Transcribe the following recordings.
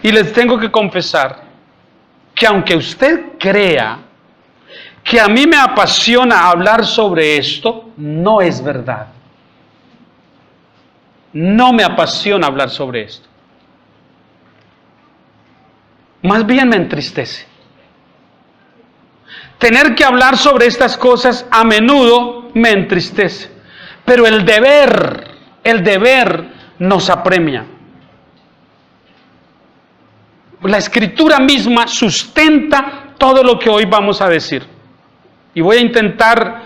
Y les tengo que confesar que aunque usted crea que a mí me apasiona hablar sobre esto, no es verdad. No me apasiona hablar sobre esto. Más bien me entristece. Tener que hablar sobre estas cosas a menudo me entristece. Pero el deber nos apremia. La Escritura misma sustenta todo lo que hoy vamos a decir. Y voy a intentar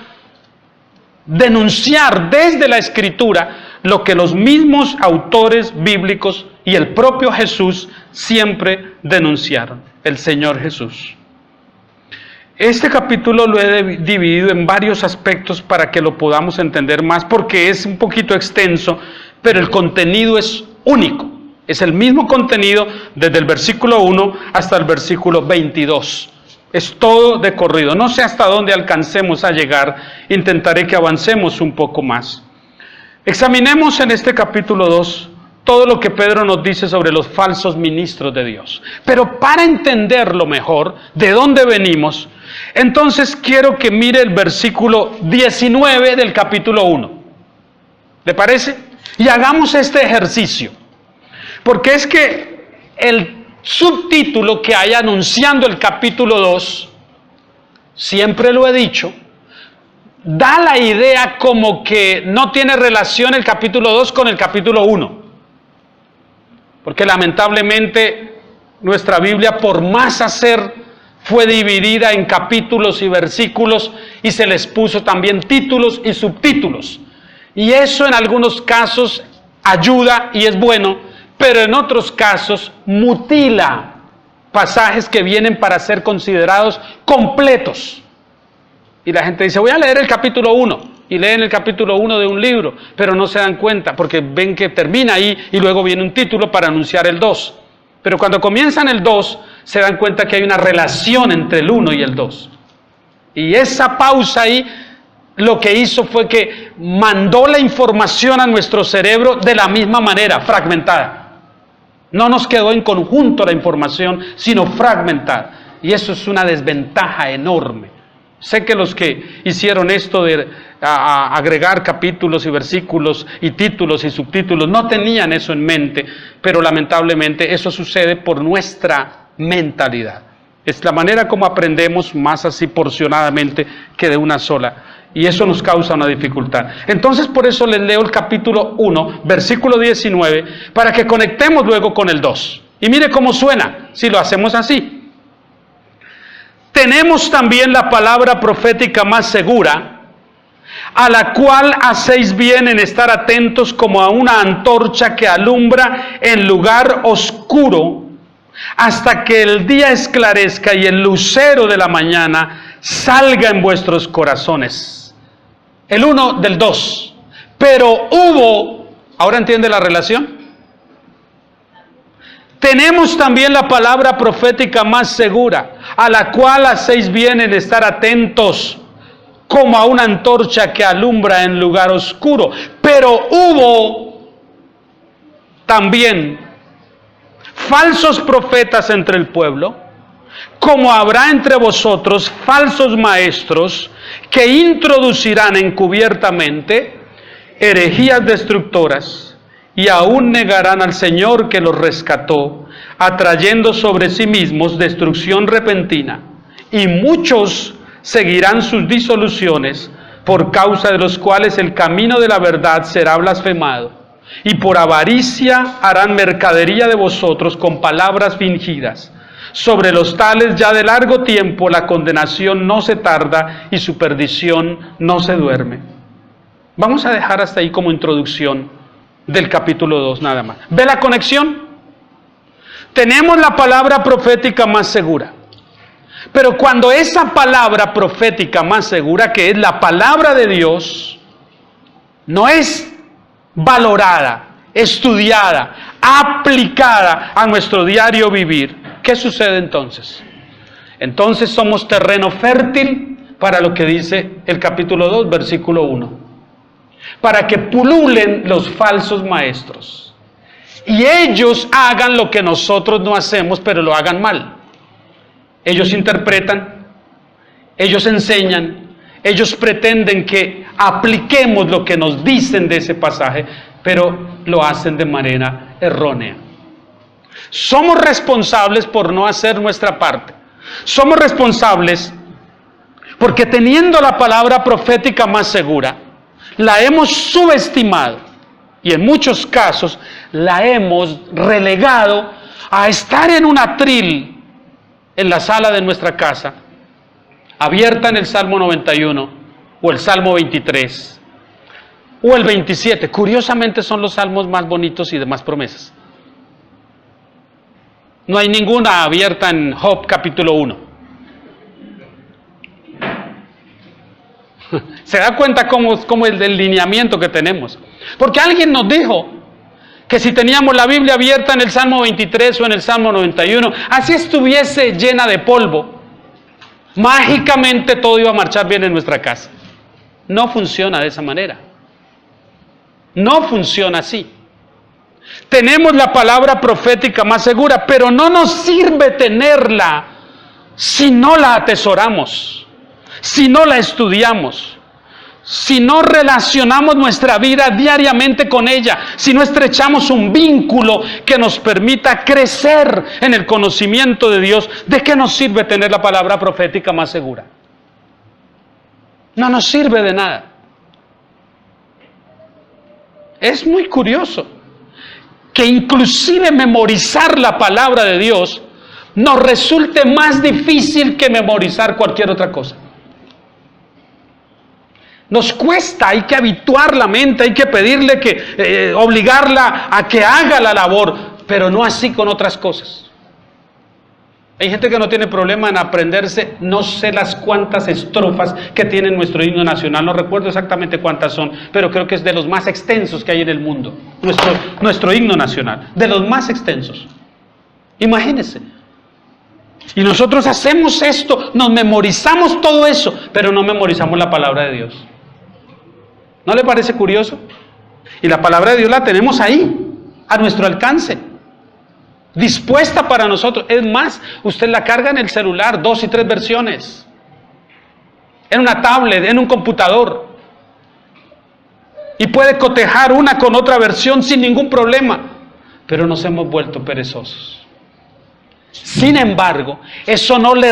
denunciar desde la Escritura lo que los mismos autores bíblicos y el propio Jesús siempre denunciaron, el Señor Jesús. Este capítulo lo he dividido en varios aspectos para que lo podamos entender más, porque es un poquito extenso, pero el contenido es único. Es el mismo contenido desde el versículo 1 hasta el versículo 22. Es todo de corrido. No sé hasta dónde alcancemos a llegar. Intentaré que avancemos un poco más. Examinemos en este capítulo 2 todo lo que Pedro nos dice sobre los falsos ministros de Dios. Pero para entenderlo mejor, de dónde venimos, entonces quiero que mire el versículo 19 del capítulo 1. ¿Le parece? Y hagamos este ejercicio. Porque es que el subtítulo que hay anunciando el capítulo 2, siempre lo he dicho, da la idea como que no tiene relación el capítulo 2 con el capítulo 1. Porque lamentablemente nuestra Biblia, por más hacer, fue dividida en capítulos y versículos y se les puso también títulos y subtítulos. Y eso en algunos casos ayuda y es bueno, pero en otros casos mutila pasajes que vienen para ser considerados completos. Y la gente dice, voy a leer el capítulo 1, y leen el capítulo 1 de un libro, pero no se dan cuenta, porque ven que termina ahí, y luego viene un título para anunciar el 2. Pero cuando comienzan el 2, se dan cuenta que hay una relación entre el 1 y el 2. Y esa pausa ahí, lo que hizo fue que mandó la información a nuestro cerebro de la misma manera, fragmentada. No nos quedó en conjunto la información, sino fragmentada. Y eso es una desventaja enorme. Sé que los que hicieron esto de agregar capítulos y versículos y títulos y subtítulos no tenían eso en mente, pero lamentablemente eso sucede por nuestra mentalidad. Es la manera como aprendemos, más así porcionadamente que de una sola. Y eso nos causa una dificultad. Entonces por eso les leo el capítulo 1, versículo 19, para que conectemos luego con el 2. Y mire cómo suena si lo hacemos así. Tenemos también la palabra profética más segura, a la cual hacéis bien en estar atentos como a una antorcha que alumbra en lugar oscuro, hasta que el día esclarezca y el lucero de la mañana salga en vuestros corazones. El 1 del 2. Pero hubo, ¿ahora entiende la relación? Tenemos también la palabra profética más segura, a la cual hacéis bien en estar atentos, como a una antorcha que alumbra en lugar oscuro. Pero hubo también falsos profetas entre el pueblo, como habrá entre vosotros falsos maestros que introducirán encubiertamente herejías destructoras y aún negarán al Señor que los rescató, atrayendo sobre sí mismos destrucción repentina. Y muchos seguirán sus disoluciones, por causa de los cuales el camino de la verdad será blasfemado. Y por avaricia harán mercadería de vosotros con palabras fingidas. Sobre los tales ya de largo tiempo la condenación no se tarda y su perdición no se duerme. Vamos a dejar hasta ahí como introducción del capítulo 2 nada más. ¿Ve la conexión? Tenemos la palabra profética más segura. Pero cuando esa palabra profética más segura, que es la palabra de Dios, no es valorada, estudiada, aplicada a nuestro diario vivir, ¿qué sucede entonces? Entonces somos terreno fértil para lo que dice el capítulo 2, versículo 1. Para que pululen los falsos maestros y ellos hagan lo que nosotros no hacemos, pero lo hagan mal. Ellos interpretan, ellos enseñan, ellos pretenden que apliquemos lo que nos dicen de ese pasaje, pero lo hacen de manera errónea. Somos responsables por no hacer nuestra parte. Somos responsables porque teniendo la palabra profética más segura, la hemos subestimado y en muchos casos la hemos relegado a estar en un atril en la sala de nuestra casa, abierta en el Salmo 91 o el Salmo 23 o el 27. Curiosamente son los salmos más bonitos y de más promesas. No hay ninguna abierta en Job capítulo 1. ¿Se da cuenta cómo el del lineamiento que tenemos? Porque alguien nos dijo que si teníamos la Biblia abierta en el Salmo 23 o en el Salmo 91, así estuviese llena de polvo, mágicamente todo iba a marchar bien en nuestra casa. No funciona de esa manera. No funciona así. Tenemos la palabra profética más segura, pero no nos sirve tenerla si no la atesoramos, si no la estudiamos, si no relacionamos nuestra vida diariamente con ella, si no estrechamos un vínculo que nos permita crecer en el conocimiento de Dios. ¿De qué nos sirve tener la palabra profética más segura? No nos sirve de nada. Es muy curioso que inclusive memorizar la palabra de Dios nos resulte más difícil que memorizar cualquier otra cosa. Nos cuesta, hay que habituar la mente, hay que pedirle que, obligarla a que haga la labor, pero no así con otras cosas. Hay gente que no tiene problema en aprenderse, no sé las cuántas estrofas que tiene nuestro himno nacional, no recuerdo exactamente cuántas son, pero creo que es de los más extensos que hay en el mundo, nuestro himno nacional, de los más extensos. Imagínense. Y nosotros hacemos esto, nos memorizamos todo eso, pero no memorizamos la palabra de Dios. ¿No le parece curioso? Y la palabra de Dios la tenemos ahí, a nuestro alcance, dispuesta para nosotros. Es más, usted la carga en el celular, 2 y 3 versiones, en una tablet, en un computador, y puede cotejar una con otra versión sin ningún problema, pero nos hemos vuelto perezosos. Sin embargo, eso no le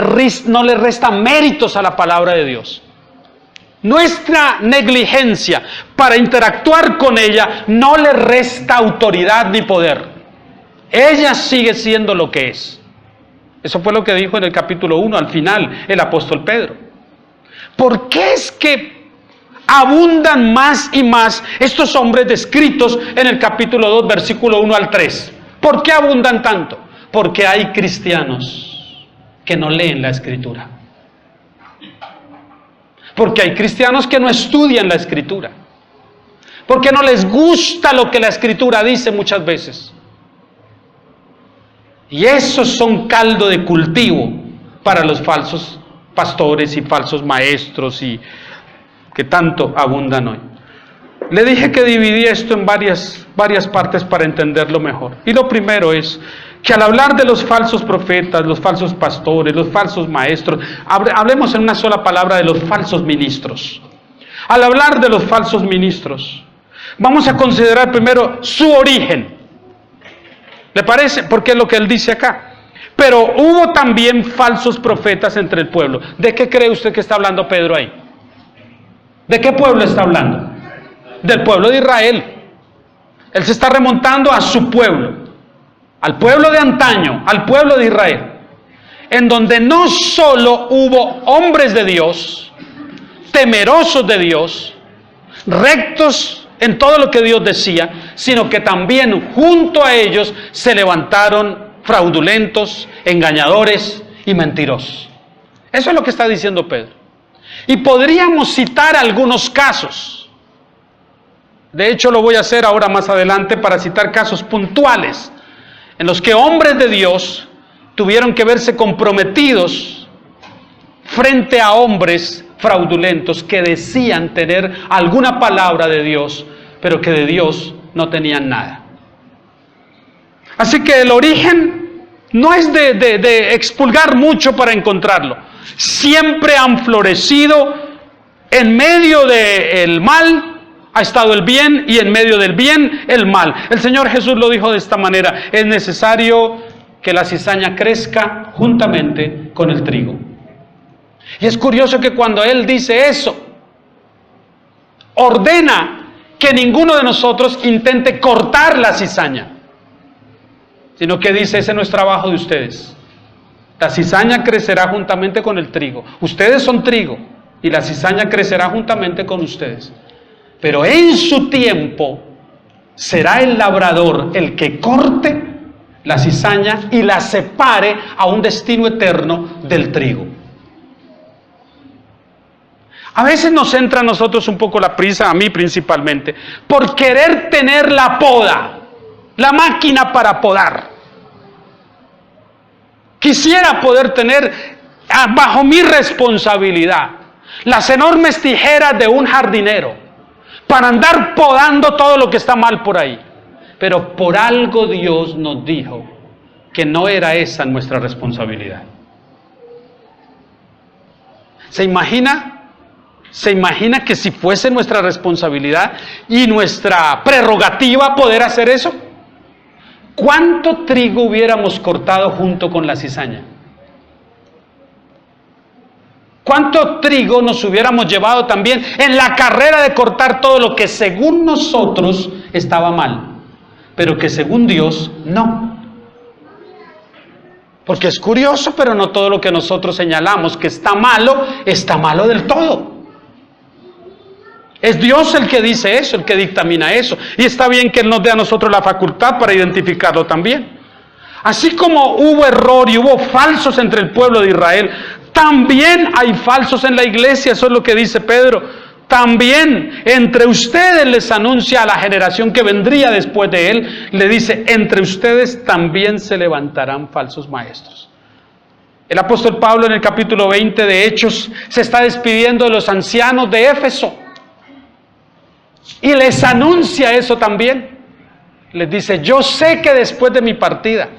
resta méritos a la palabra de Dios. Nuestra negligencia para interactuar con ella no le resta autoridad ni poder. Ella sigue siendo lo que es. Eso fue lo que dijo en el capítulo 1, al final, el apóstol Pedro. ¿Por qué es que abundan más y más estos hombres descritos en el capítulo 2, versículo 1 al 3? ¿Por qué abundan tanto? Porque hay cristianos que no leen la Escritura. Porque hay cristianos que no estudian la Escritura. Porque no les gusta lo que la Escritura dice muchas veces. Y esos son caldo de cultivo para los falsos pastores y falsos maestros y que tanto abundan hoy. Le dije que dividí esto en varias partes para entenderlo mejor. Y lo primero es que al hablar de los falsos profetas, los falsos pastores, los falsos maestros, hablemos en una sola palabra de los falsos ministros. Al hablar de los falsos ministros, vamos a considerar primero su origen. ¿Le parece? Porque es lo que él dice acá. Pero hubo también falsos profetas entre el pueblo. ¿De qué cree usted que está hablando Pedro ahí? ¿De qué pueblo está hablando? Del pueblo de Israel. Él se está remontando a su pueblo, al pueblo de antaño, al pueblo de Israel, en donde no solo hubo hombres de Dios, temerosos de Dios, rectos en todo lo que Dios decía, sino que también junto a ellos se levantaron fraudulentos, engañadores y mentirosos. Eso es lo que está diciendo Pedro. Y podríamos citar algunos casos. De hecho, lo voy a hacer ahora más adelante para citar casos puntuales en los que hombres de Dios tuvieron que verse comprometidos frente a hombres fraudulentos que decían tener alguna palabra de Dios, pero que de Dios no tenían nada. Así que el origen no es de expulgar mucho para encontrarlo. Siempre han florecido. En medio del mal ha estado el bien, y en medio del bien el mal. El Señor Jesús lo dijo de esta manera: es necesario que la cizaña crezca juntamente con el trigo. Y es curioso que cuando Él dice eso, ordena que ninguno de nosotros intente cortar la cizaña, sino que dice: ese no es trabajo de ustedes. La cizaña crecerá juntamente con el trigo. Ustedes son trigo y la cizaña crecerá juntamente con ustedes. Pero en su tiempo será el labrador el que corte la cizaña y la separe a un destino eterno del trigo. A veces nos entra a nosotros un poco la prisa, a mí principalmente, por querer tener la poda, la máquina para podar. Quisiera poder tener bajo mi responsabilidad las enormes tijeras de un jardinero para andar podando todo lo que está mal por ahí. Pero por algo Dios nos dijo que no era esa nuestra responsabilidad. ¿Se imagina que si fuese nuestra responsabilidad y nuestra prerrogativa poder hacer eso? ¿Cuánto trigo hubiéramos cortado junto con la cizaña? ¿Cuánto trigo nos hubiéramos llevado también en la carrera de cortar todo lo que según nosotros estaba mal, pero que según Dios no? Porque es curioso, pero no todo lo que nosotros señalamos que está malo del todo. Es Dios el que dice eso, el que dictamina eso. Y está bien que Él nos dé a nosotros la facultad para identificarlo también. Así como hubo error y hubo falsos entre el pueblo de Israel, también hay falsos en la iglesia. Eso es lo que dice Pedro. También entre ustedes, les anuncia a la generación que vendría después de él, le dice: entre ustedes también se levantarán falsos maestros. El apóstol Pablo en el capítulo 20 de Hechos se está despidiendo de los ancianos de Éfeso y les anuncia eso también. Les dice: yo sé que después de mi partida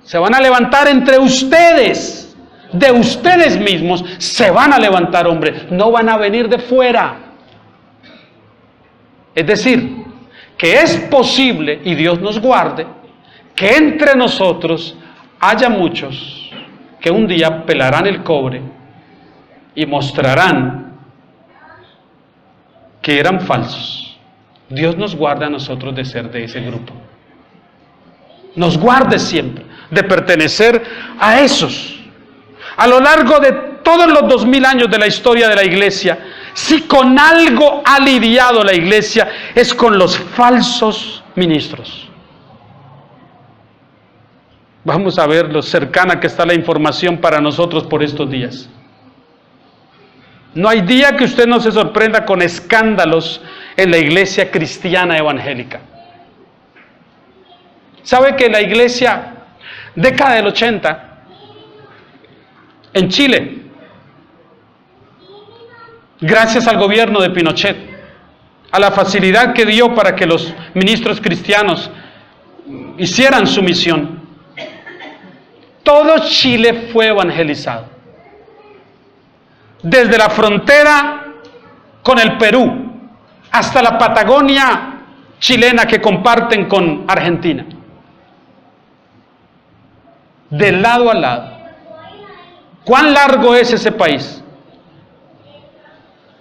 se van a levantar entre ustedes, de ustedes mismos se van a levantar hombres, no van a venir de fuera. Es decir, que es posible, y Dios nos guarde, que entre nosotros haya muchos que un día pelarán el cobre y mostrarán que eran falsos. Dios nos guarde a nosotros de ser de ese grupo. Nos guarde siempre de pertenecer a esos. A lo largo de todos los 2000 años de la historia de la iglesia, si con algo ha lidiado la iglesia, es con los falsos ministros. Vamos a ver lo cercana que está la información para nosotros por estos días. No hay día que usted no se sorprenda con escándalos en la iglesia cristiana evangélica. ¿Sabe que la iglesia, década del 80, en Chile, gracias al gobierno de Pinochet, a la facilidad que dio para que los ministros cristianos hicieran su misión, todo Chile fue evangelizado? Desde la frontera con el Perú hasta la Patagonia chilena que comparten con Argentina. De lado a lado. ¿Cuán largo es ese país?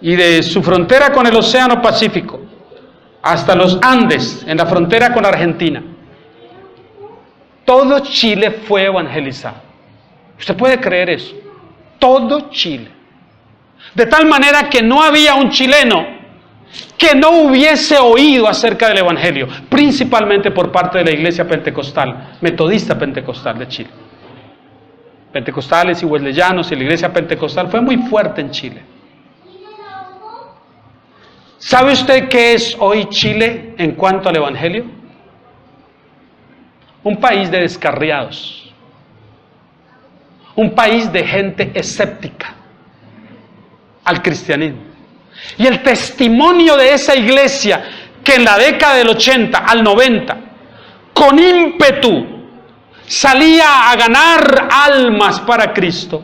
Y de su frontera con el Océano Pacífico hasta los Andes, en la frontera con Argentina, todo Chile fue evangelizado. ¿Usted puede creer eso? Todo Chile. De tal manera que no había un chileno que no hubiese oído acerca del evangelio, principalmente por parte de la iglesia pentecostal, metodista pentecostal de Chile. Pentecostales y wesleyanos y la iglesia pentecostal fue muy fuerte en Chile. ¿Sabe usted qué es hoy Chile en cuanto al evangelio? Un país de descarriados, un país de gente escéptica al cristianismo. Y el testimonio de esa iglesia que en la década del 80 al 90 con ímpetu salía a ganar almas para Cristo,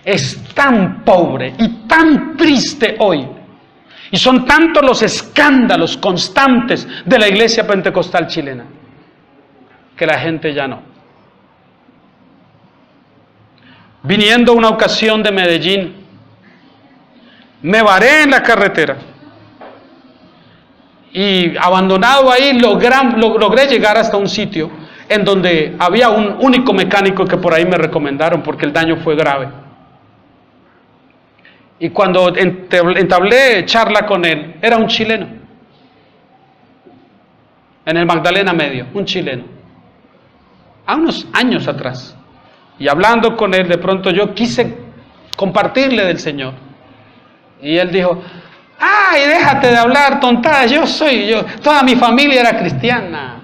es tan pobre y tan triste hoy. Y son tantos los escándalos constantes de la iglesia pentecostal chilena, que la gente ya no. Viniendo una ocasión de Medellín, me varé en la carretera y abandonado ahí logré llegar hasta un sitio en donde había un único mecánico que por ahí me recomendaron porque el daño fue grave. Y cuando entablé charla con él, era un chileno, en el Magdalena Medio, un chileno, a unos años atrás. Y hablando con él, de pronto yo quise compartirle del Señor. Y él dijo, ay, déjate de hablar tontadas, toda mi familia era cristiana.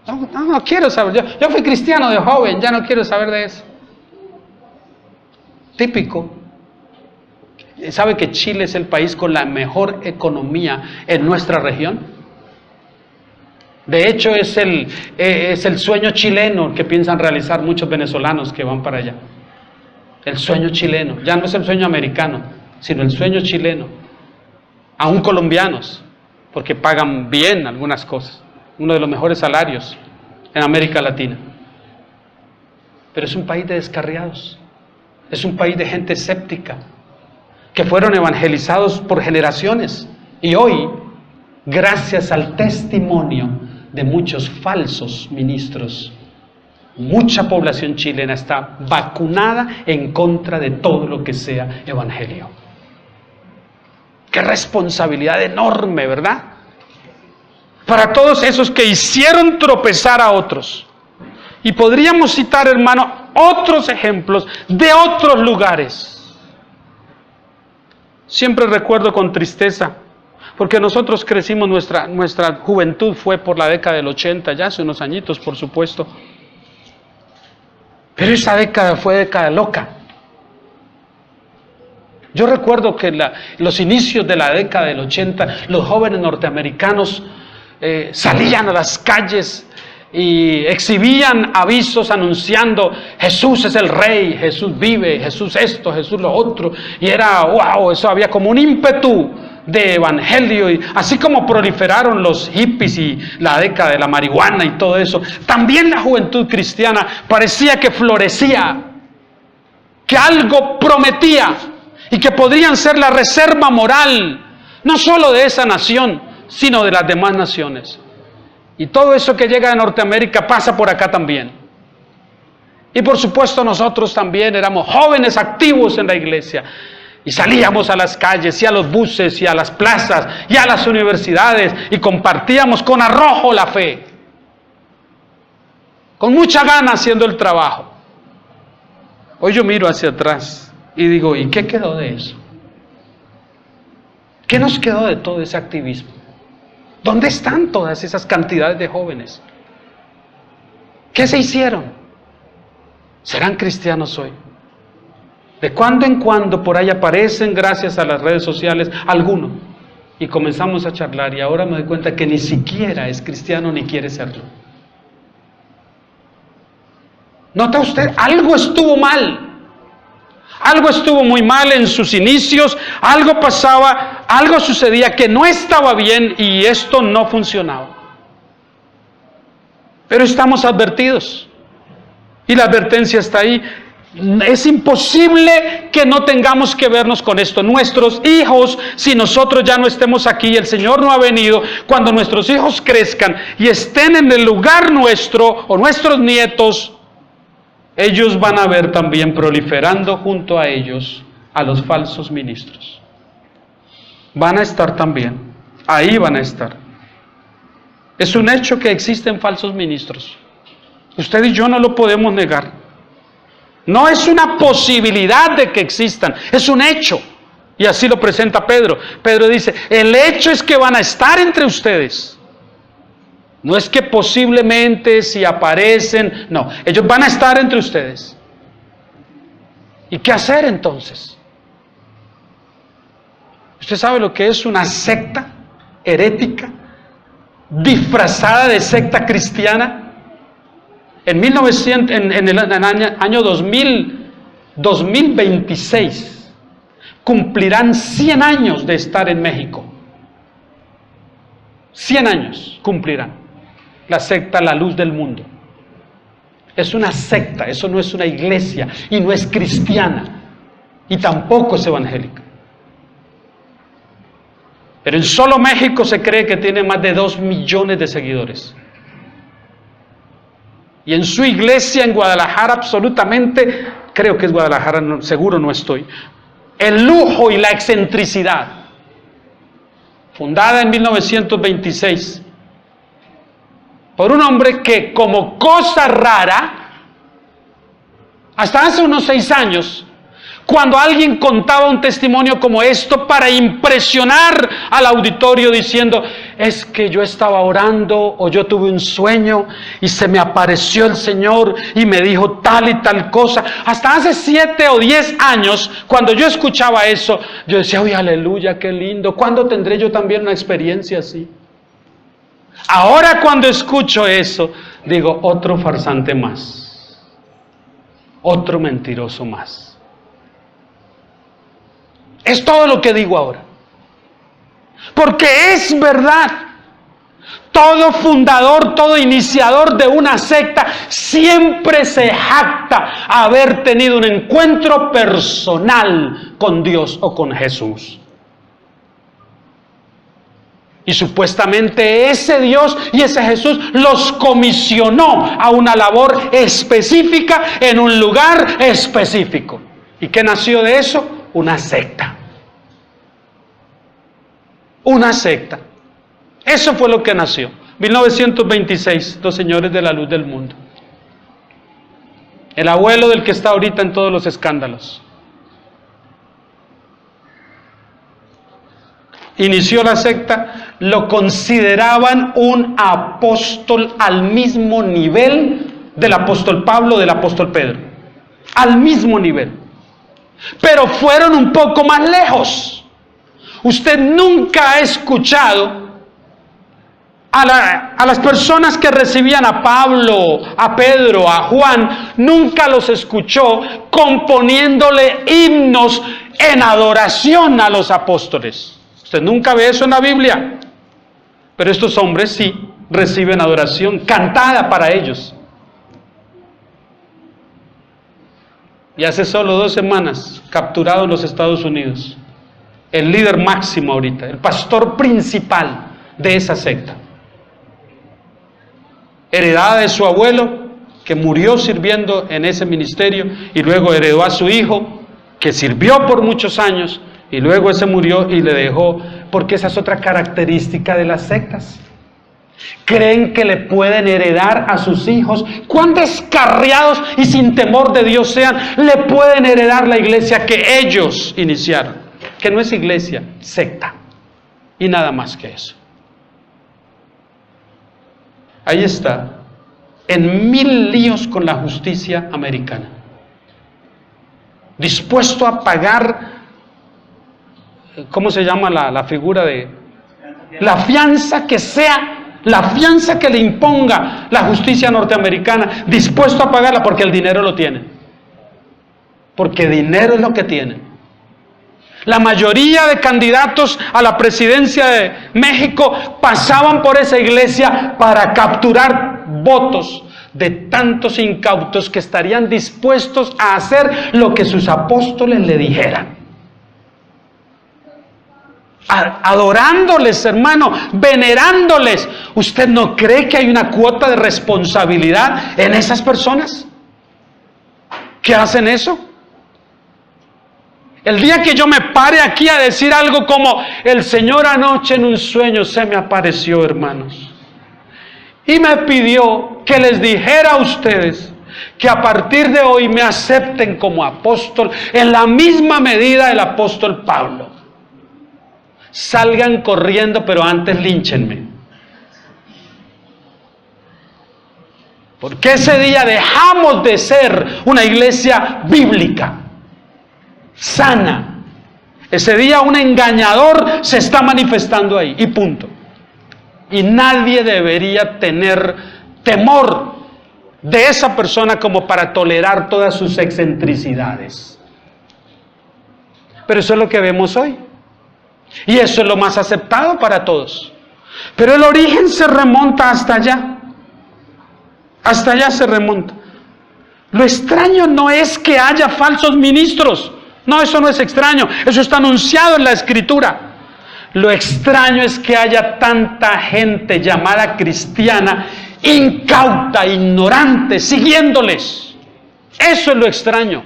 No quiero saber, yo fui cristiano de joven, ya no quiero saber de eso. Típico. ¿Sabe que Chile es el país con la mejor economía en nuestra región? De hecho, es el sueño chileno que piensan realizar muchos venezolanos que van para allá. El sueño chileno, ya no es el sueño americano, sino el sueño chileno. Aún colombianos, porque pagan bien algunas cosas. Uno de los mejores salarios en América Latina. Pero es un país de descarriados. Es un país de gente escéptica, que fueron evangelizados por generaciones. Y hoy, gracias al testimonio de muchos falsos ministros, mucha población chilena está vacunada en contra de todo lo que sea evangelio. Qué responsabilidad enorme, ¿verdad? Para todos esos que hicieron tropezar a otros. Y podríamos citar, hermano, otros ejemplos de otros lugares. Siempre recuerdo con tristeza, porque nosotros crecimos, nuestra juventud fue por la década del 80, ya hace unos añitos, por supuesto. Pero esa década fue década loca. Yo recuerdo que en los inicios de la década del 80, los jóvenes norteamericanos salían a las calles y exhibían avisos anunciando: Jesús es el Rey, Jesús vive, Jesús esto, Jesús lo otro. Y era, wow, eso había como un ímpetu de evangelio. Y así como proliferaron los hippies y la década de la marihuana y todo eso, también la juventud cristiana parecía que florecía, que algo prometía y que podrían ser la reserva moral, no solo de esa nación, sino de las demás naciones. Y todo eso que llega de Norteamérica pasa por acá también. Y por supuesto nosotros también éramos jóvenes activos en la iglesia. Y salíamos a las calles y a los buses y a las plazas y a las universidades y compartíamos con arrojo la fe. Con mucha gana haciendo el trabajo. Hoy yo miro hacia atrás y digo, ¿y qué quedó de eso? ¿Qué nos quedó de todo ese activismo? ¿Dónde están todas esas cantidades de jóvenes? ¿Qué se hicieron? ¿Serán cristianos hoy? De cuando en cuando por ahí aparecen, gracias a las redes sociales, algunos. Y comenzamos a charlar y ahora me doy cuenta que ni siquiera es cristiano ni quiere serlo. ¿Nota usted? Algo estuvo mal. Algo estuvo muy mal en sus inicios, algo pasaba, algo sucedía que no estaba bien y esto no funcionaba. Pero estamos advertidos y la advertencia está ahí. Es imposible que no tengamos que vernos con esto. Nuestros hijos, si nosotros ya no estemos aquí y el Señor no ha venido, cuando nuestros hijos crezcan y estén en el lugar nuestro o nuestros nietos, ellos van a ver también proliferando junto a ellos a los falsos ministros. Van a estar también, ahí van a estar. Es un hecho que existen falsos ministros. Usted y yo no lo podemos negar. No es una posibilidad de que existan, es un hecho. Y así lo presenta Pedro. Pedro dice, el hecho es que van a estar entre ustedes. No es que posiblemente si aparecen, no, ellos van a estar entre ustedes. ¿Y qué hacer entonces? ¿Usted sabe lo que es una secta herética? disfrazada de secta cristiana. En el año 2026 cumplirán 100 años de estar en México. 100 años cumplirán la secta La Luz del Mundo. Es una secta, eso no es una iglesia y no es cristiana y tampoco es evangélica. Pero en solo México se cree que tiene más de 2 millones de seguidores. Y en su iglesia en Guadalajara, absolutamente, creo que es Guadalajara, no, seguro no estoy, el lujo y la excentricidad, fundada en 1926, por un hombre que como cosa rara, hasta hace unos 6 años, cuando alguien contaba un testimonio como esto para impresionar al auditorio diciendo, es que yo estaba orando o yo tuve un sueño y se me apareció el Señor y me dijo tal y tal cosa. Hasta hace 7 o 10 años, cuando yo escuchaba eso, yo decía, ¡ay, aleluya, qué lindo! ¿Cuándo tendré yo también una experiencia así? Ahora cuando escucho eso, digo, otro farsante más, otro mentiroso más. Es todo lo que digo ahora. Porque es verdad. Todo fundador, todo iniciador de una secta siempre se jacta haber tenido un encuentro personal con Dios o con Jesús. Y supuestamente ese Dios y ese Jesús los comisionó a una labor específica en un lugar específico. ¿Y qué nació de eso? Una secta. Una secta. Eso fue lo que nació. 1926, los señores de la Luz del Mundo. El abuelo del que está ahorita en todos los escándalos. Inició la secta, lo consideraban un apóstol al mismo nivel del apóstol Pablo, del apóstol Pedro. Al mismo nivel. Pero fueron un poco más lejos. Usted nunca ha escuchado a las personas que recibían a Pablo, a Pedro, a Juan, nunca los escuchó componiéndole himnos en adoración a los apóstoles. Usted nunca ve eso en la Biblia. Pero estos hombres sí reciben adoración cantada para ellos. Y hace solo 2 semanas, capturado en los Estados Unidos, el líder máximo ahorita, el pastor principal de esa secta, heredada de su abuelo, que murió sirviendo en ese ministerio, y luego heredó a su hijo, que sirvió por muchos años, y luego ese murió y le dejó, porque esa es otra característica de las sectas. Creen que le pueden heredar a sus hijos, cuán descarriados y sin temor de Dios sean, le pueden heredar la iglesia que ellos iniciaron. Que no es iglesia, secta. Y nada más que eso. Ahí está, en 1000 líos con la justicia americana. Dispuesto a pagar, ¿cómo se llama la figura de? La fianza que sea, la fianza que le imponga la justicia norteamericana, dispuesto a pagarla porque el dinero lo tiene. Porque dinero es lo que tienen. La mayoría de candidatos a la presidencia de México pasaban por esa iglesia para capturar votos de tantos incautos que estarían dispuestos a hacer lo que sus apóstoles le dijeran. Adorándoles, hermano, venerándoles. ¿Usted no cree que hay una cuota de responsabilidad en esas personas que hacen eso? El día que yo me pare aquí a decir algo como, el Señor anoche en un sueño se me apareció, hermanos, y me pidió que les dijera a ustedes que a partir de hoy me acepten como apóstol en la misma medida del apóstol Pablo. Salgan corriendo, pero antes línchenme. Porque ese día dejamos de ser una iglesia bíblica, sana. Ese día un engañador se está manifestando ahí, y punto. Y nadie debería tener temor de esa persona como para tolerar todas sus excentricidades. Pero eso es lo que vemos hoy. Y eso es lo más aceptado para todos. Pero el origen se remonta hasta allá. Hasta allá se remonta. Lo extraño no es que haya falsos ministros. No, eso no es extraño. Eso está anunciado en la Escritura. Lo extraño es que haya tanta gente llamada cristiana, incauta, ignorante, siguiéndoles. Eso es lo extraño.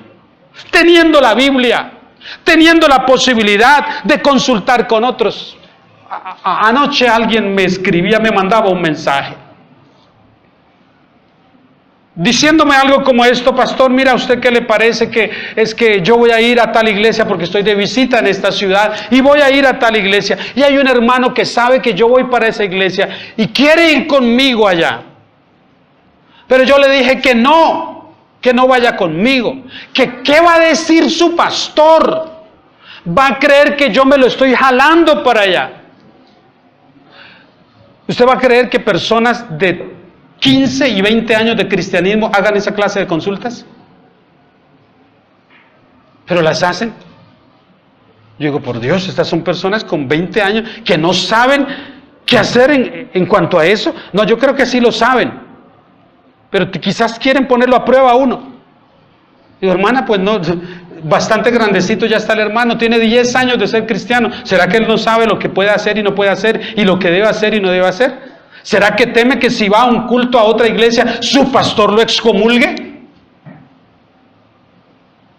Teniendo la Biblia, teniendo la posibilidad de consultar con otros. Anoche alguien me escribía, me mandaba un mensaje diciéndome algo como esto: pastor, mira, ¿a usted qué le parece que es que yo voy a ir a tal iglesia porque estoy de visita en esta ciudad y voy a ir a tal iglesia? Y hay un hermano que sabe que yo voy para esa iglesia y quiere ir conmigo allá. Pero yo le dije que no vaya conmigo. Que ¿qué va a decir su pastor? Va a creer que yo me lo estoy jalando para allá. ¿Usted va a creer que personas de 15 y 20 años de cristianismo hagan esa clase de consultas? Pero las hacen. Yo digo, por Dios, estas son personas con 20 años que no saben qué hacer en cuanto a eso. No, yo creo que sí lo saben, pero quizás quieren ponerlo a prueba a uno. Digo, hermana, pues no, bastante grandecito ya está el hermano, tiene 10 años de ser cristiano. ¿Será que él no sabe lo que puede hacer y no puede hacer, y lo que debe hacer y no debe hacer? ¿Será que teme que si va a un culto a otra iglesia, su pastor lo excomulgue?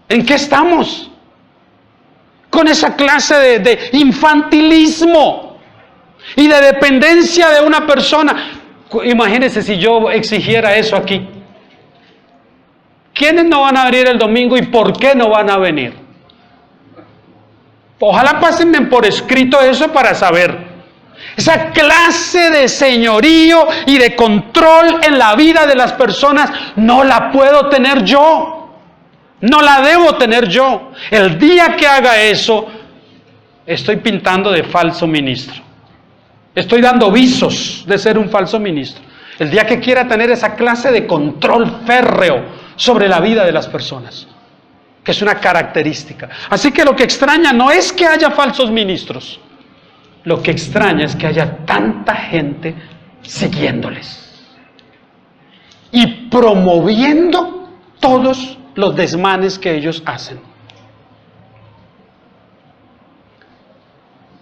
¿En qué estamos? Con esa clase de infantilismo y de dependencia de una persona. Imagínense si yo exigiera eso aquí. ¿Quiénes no van a venir el domingo y por qué no van a venir? Ojalá pásenme por escrito eso para saber. Esa clase de señorío y de control en la vida de las personas no la puedo tener yo. No la debo tener yo. El día que haga eso, estoy pintando de falso ministro. Estoy dando visos de ser un falso ministro. El día que quiera tener esa clase de control férreo sobre la vida de las personas, que es una característica. Así que lo que extraña no es que haya falsos ministros. Lo que extraña es que haya tanta gente siguiéndoles y promoviendo todos los desmanes que ellos hacen.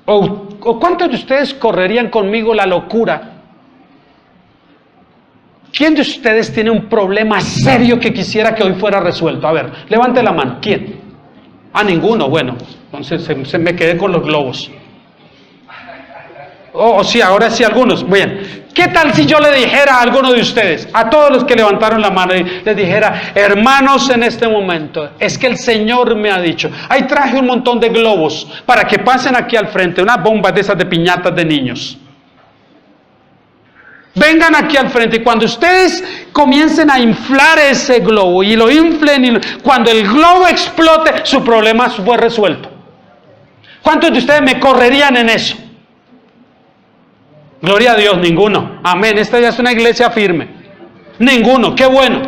¿O cuántos de ustedes correrían conmigo la locura? ¿Quién de ustedes tiene un problema serio que quisiera que hoy fuera resuelto? A ver, levante la mano. ¿Quién? Ninguno. Bueno, entonces se me quedé con los globos. Sí, ahora sí algunos. Bien, ¿qué tal si yo le dijera a alguno de ustedes, a todos los que levantaron la mano, y les dijera: hermanos, en este momento, es que el Señor me ha dicho, ahí traje un montón de globos para que pasen aquí al frente, unas bombas de esas de piñatas de niños. Vengan aquí al frente y cuando ustedes comiencen a inflar ese globo y lo inflen, y cuando el globo explote, su problema fue resuelto. ¿Cuántos de ustedes me correrían en eso? Gloria a Dios, ninguno. Amén, esta ya es una iglesia firme. Ninguno, qué bueno.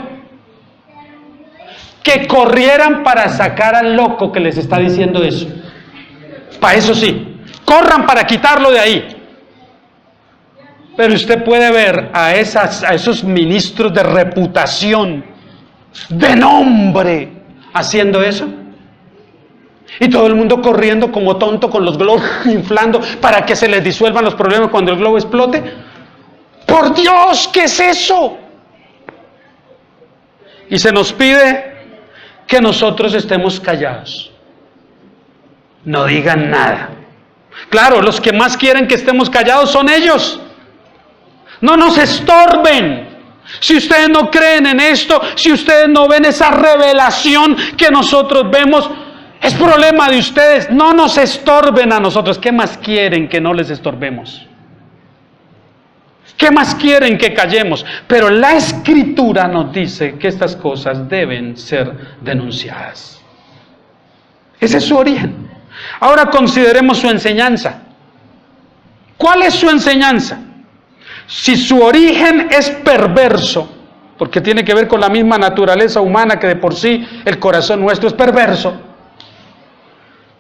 Que corrieran para sacar al loco que les está diciendo eso. Para eso sí, corran para quitarlo de ahí. Pero usted puede ver a esos ministros de reputación, de nombre, haciendo eso. Y todo el mundo corriendo como tonto con los globos inflando para que se les disuelvan los problemas cuando el globo explote. ¡Por Dios! ¿Qué es eso? Y se nos pide que nosotros estemos callados. No digan nada. Claro, los que más quieren que estemos callados son ellos. No nos estorben. Si ustedes no creen en esto, si ustedes no ven esa revelación que nosotros vemos, es problema de ustedes. No nos estorben a nosotros. ¿Qué más quieren que no les estorbemos? ¿Qué más quieren que callemos? Pero la Escritura nos dice que estas cosas deben ser denunciadas. Ese es su origen. Ahora consideremos su enseñanza. ¿Cuál es su enseñanza? Si su origen es perverso, porque tiene que ver con la misma naturaleza humana que de por sí el corazón nuestro es perverso,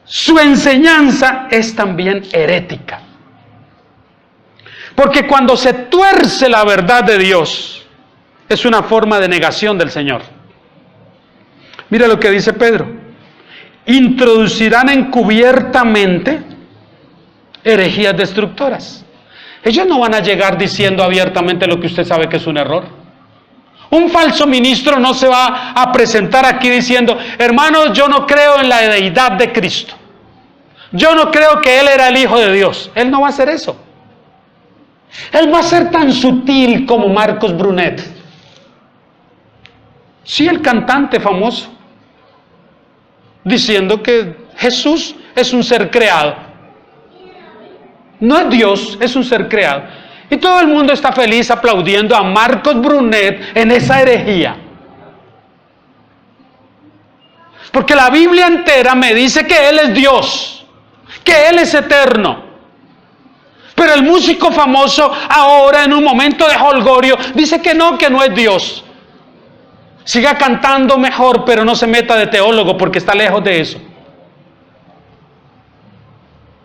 su enseñanza es también herética. Porque cuando se tuerce la verdad de Dios, es una forma de negación del Señor. Mira lo que dice Pedro: introducirán encubiertamente herejías destructoras. Ellos no van a llegar diciendo abiertamente lo que usted sabe que es un error. Un falso ministro no se va a presentar aquí diciendo: hermanos, yo no creo en la deidad de Cristo, yo no creo que Él era el Hijo de Dios. Él no va a hacer eso. Él va a ser tan sutil como Marcos Brunet. Sí, el cantante famoso, diciendo que Jesús es un ser creado. No es Dios, es un ser creado. Y todo el mundo está feliz aplaudiendo a Marcos Brunet en esa herejía. Porque la Biblia entera me dice que Él es Dios, que Él es eterno. Pero el músico famoso ahora, en un momento de jolgorio, dice que no es Dios. Siga cantando mejor, pero no se meta de teólogo porque está lejos de eso.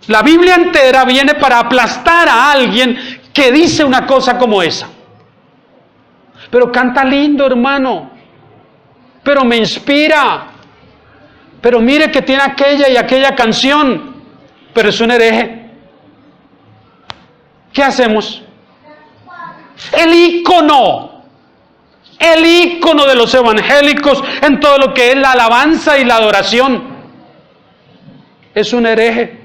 La Biblia entera viene para aplastar a alguien que dice una cosa como esa. Pero canta lindo, hermano. Pero me inspira. Pero mire que tiene aquella y aquella canción. Pero es un hereje. ¿Qué hacemos? El ícono de los evangélicos en todo lo que es la alabanza y la adoración es un hereje.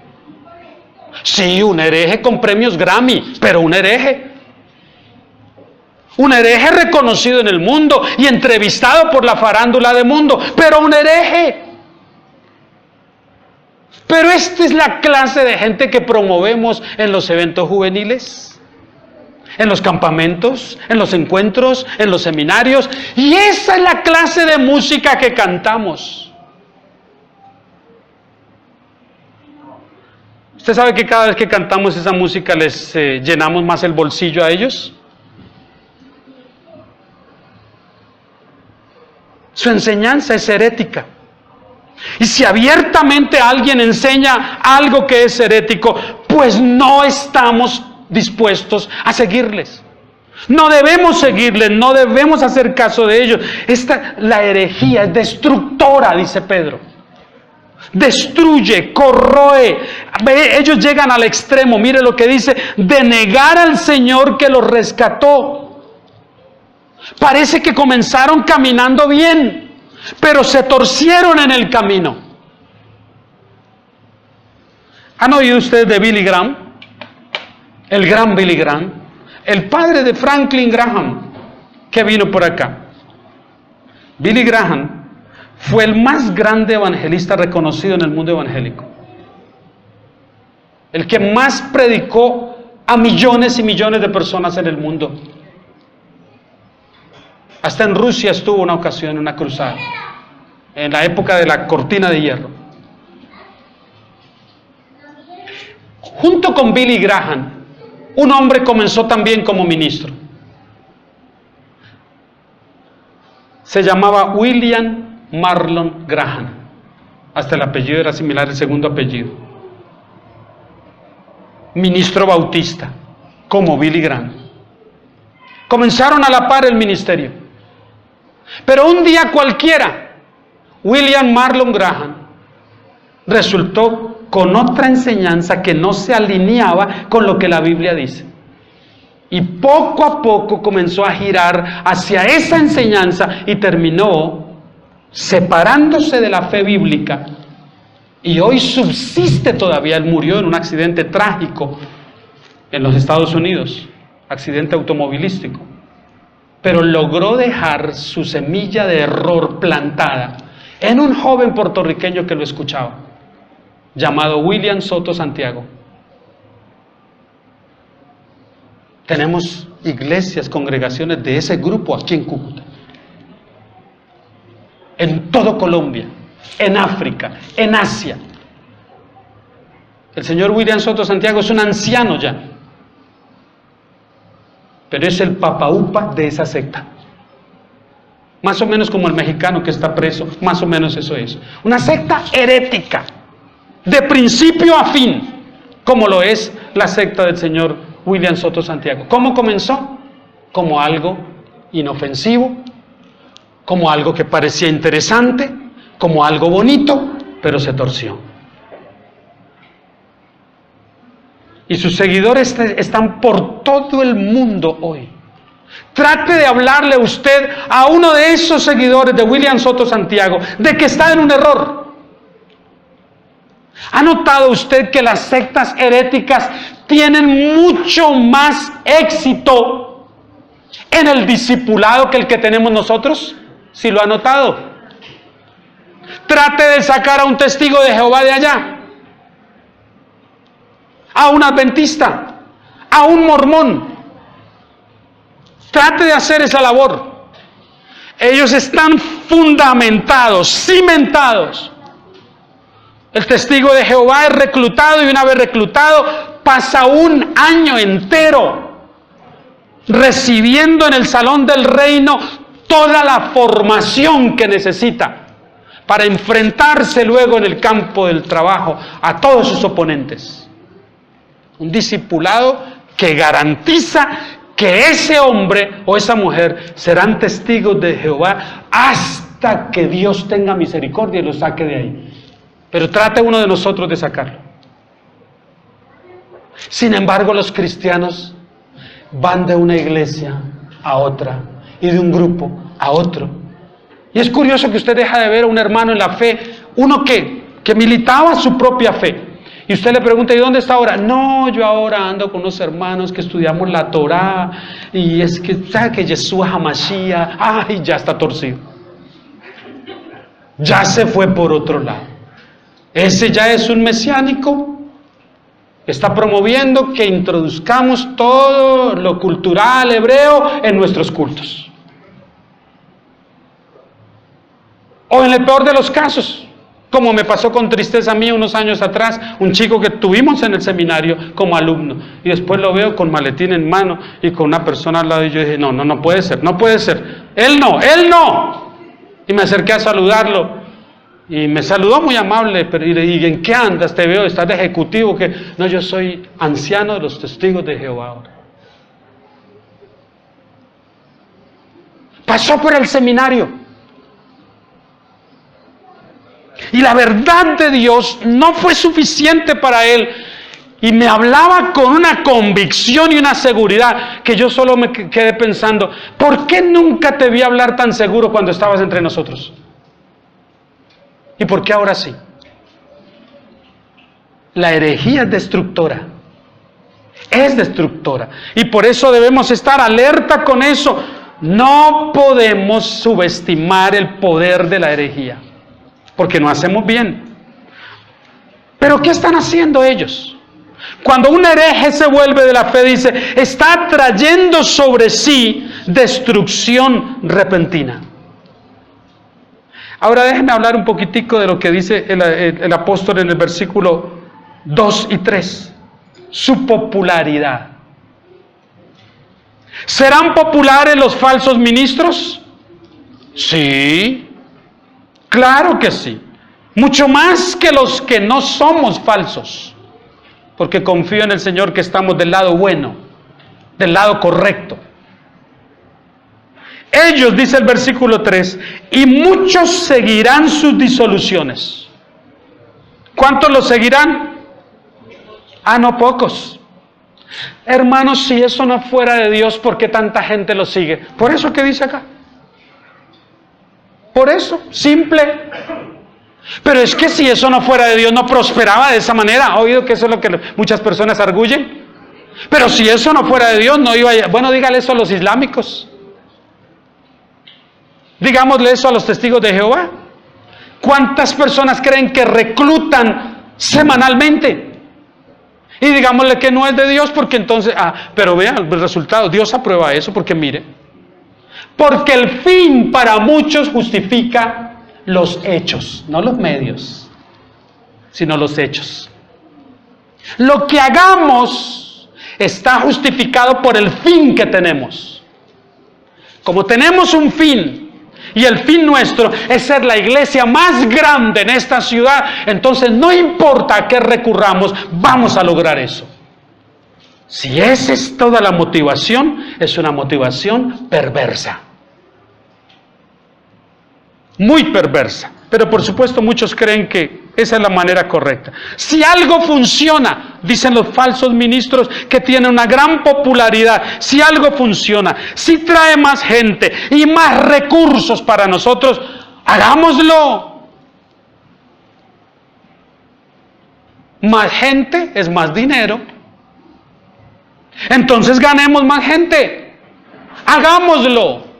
Sí, un hereje con premios Grammy, pero un hereje. Un hereje reconocido en el mundo y entrevistado por la farándula del mundo, pero un hereje. Pero esta es la clase de gente que promovemos en los eventos juveniles, en los campamentos, en los encuentros, en los seminarios. Y esa es la clase de música que cantamos. ¿Usted sabe que cada vez que cantamos esa música les llenamos más el bolsillo a ellos? Su enseñanza es herética. Y si abiertamente alguien enseña algo que es herético, pues no estamos dispuestos a seguirles. No debemos seguirles, no debemos hacer caso de ellos. La herejía es destructora, dice Pedro. Destruye, corroe. Ellos llegan al extremo, mire lo que dice, de negar al Señor que los rescató. Parece que comenzaron caminando bien, pero se torcieron en el camino. ¿Han oído ustedes de Billy Graham? El gran Billy Graham, el padre de Franklin Graham, que vino por acá. Billy Graham fue el más grande evangelista reconocido en el mundo evangélico. El que más predicó a millones y millones de personas en el mundo. Hasta en Rusia estuvo una ocasión, una cruzada, en la época de la cortina de hierro. Junto con Billy Graham, un hombre comenzó también como ministro. Se llamaba William Marlon Graham. Hasta el apellido era similar, el segundo apellido. Ministro bautista, como Billy Graham. Comenzaron a la par el ministerio. Pero un día cualquiera, William Marlon Graham resultó con otra enseñanza que no se alineaba con lo que la Biblia dice. Y poco a poco comenzó a girar hacia esa enseñanza y terminó separándose de la fe bíblica. Y hoy subsiste todavía. Él murió en un accidente trágico en los Estados Unidos, accidente automovilístico. Pero logró dejar su semilla de error plantada en un joven puertorriqueño que lo escuchaba, llamado William Soto Santiago. Tenemos iglesias, congregaciones de ese grupo aquí en Cúcuta, en todo Colombia, en África, en Asia. El señor William Soto Santiago es un anciano ya. pero es el papaupa de esa secta. Más o menos como el mexicano que está preso, más o menos eso es. Una secta herética, de principio a fin, como lo es la secta del señor William Soto Santiago. ¿Cómo comenzó? Como algo inofensivo, como algo que parecía interesante, como algo bonito, pero se torció. Y sus seguidores están por todo el mundo hoy. Trate de hablarle usted a uno de esos seguidores de William Soto Santiago de que está en un error. ¿Ha notado usted que las sectas heréticas tienen mucho más éxito en el discipulado que el que tenemos nosotros? ¿Sí lo ha notado? Trate de sacar a un testigo de Jehová de allá, a un adventista, a un mormón. Trate de hacer esa labor. Ellos están fundamentados, cimentados. El testigo de Jehová es reclutado y una vez reclutado pasa un año entero recibiendo en el salón del reino toda la formación que necesita para enfrentarse luego en el campo del trabajo a todos sus oponentes. Un discipulado que garantiza que ese hombre o esa mujer serán testigos de Jehová hasta que Dios tenga misericordia y los saque de ahí. Pero trate uno de nosotros de sacarlo. Sin embargo, los cristianos van de una iglesia a otra y de un grupo a otro. Y es curioso que usted deja de ver a un hermano en la fe, uno que militaba su propia fe. Y usted le pregunta, ¿y dónde está ahora? No, yo ahora ando con unos hermanos que estudiamos la Torá y es que, ¿sabe que Yeshua HaMashiach? Ay, ya está torcido. Ya se fue por otro lado. Ese ya es un mesiánico. Está promoviendo que introduzcamos todo lo cultural hebreo en nuestros cultos. O en el peor de los casos, como me pasó con tristeza a mí unos años atrás, un chico que tuvimos en el seminario como alumno, y después lo veo con maletín en mano y con una persona al lado, y yo dije, no puede ser, no puede ser, él no, y me acerqué a saludarlo, y me saludó muy amable, pero y le dije, ¿en qué andas? Te veo, estás de ejecutivo, que no, yo soy anciano de los testigos de Jehová ahora. Pasó por el seminario. Y la verdad de Dios no fue suficiente para él. Y me hablaba con una convicción y una seguridad que yo solo me quedé pensando, ¿por qué nunca te vi hablar tan seguro cuando estabas entre nosotros? ¿Y por qué ahora sí? La herejía es destructora. Es destructora. Y por eso debemos estar alerta con eso. No podemos subestimar el poder de la herejía, porque no hacemos bien. Pero ¿qué están haciendo ellos? Cuando un hereje se vuelve de la fe, dice, está trayendo sobre sí destrucción repentina. Ahora déjenme hablar un poquitico de lo que dice el apóstol en el versículo 2 y 3. Su popularidad. ¿Serán populares los falsos ministros? Sí. Claro que sí, mucho más que los que no somos falsos, porque confío en el Señor que estamos del lado bueno, del lado correcto. Ellos, dice el versículo 3, y muchos seguirán sus disoluciones. ¿Cuántos los seguirán? No pocos. Hermanos, si eso no fuera de Dios, ¿por qué tanta gente lo sigue? Por eso que dice acá. Por eso, simple. Pero es que si eso no fuera de Dios, no prosperaba de esa manera. ¿Ha oído que eso es lo que muchas personas arguyen? Pero si eso no fuera de Dios, no iba a... Bueno, dígale eso a los islámicos. Digámosle eso a los testigos de Jehová. ¿Cuántas personas creen que reclutan semanalmente? Y digámosle que no es de Dios, porque entonces... pero vean el resultado. Dios aprueba eso, porque mire... Porque el fin para muchos justifica los hechos, no los medios, sino los hechos. Lo que hagamos está justificado por el fin que tenemos. Como tenemos un fin, y el fin nuestro es ser la iglesia más grande en esta ciudad, entonces no importa a qué recurramos, vamos a lograr eso. Si esa es toda la motivación, es una motivación perversa. Muy perversa. Pero por supuesto muchos creen que esa es la manera correcta. Si algo funciona, dicen los falsos ministros que tienen una gran popularidad, si algo funciona, si trae más gente y más recursos para nosotros, hagámoslo. Más gente es más dinero. Entonces ganemos más gente. Hagámoslo.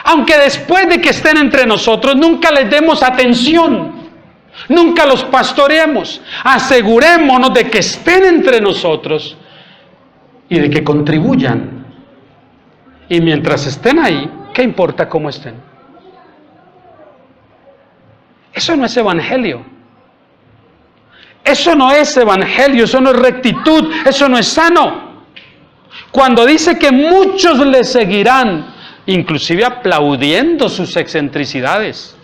Aunque después de que estén entre nosotros, nunca les demos atención, nunca los pastoreemos. Asegurémonos de que estén entre nosotros y de que contribuyan. Y mientras estén ahí, ¿qué importa cómo estén? Eso no es evangelio. Eso no es evangelio, eso no es rectitud, eso no es sano. Cuando dice que muchos le seguirán, inclusive aplaudiendo sus excentricidades,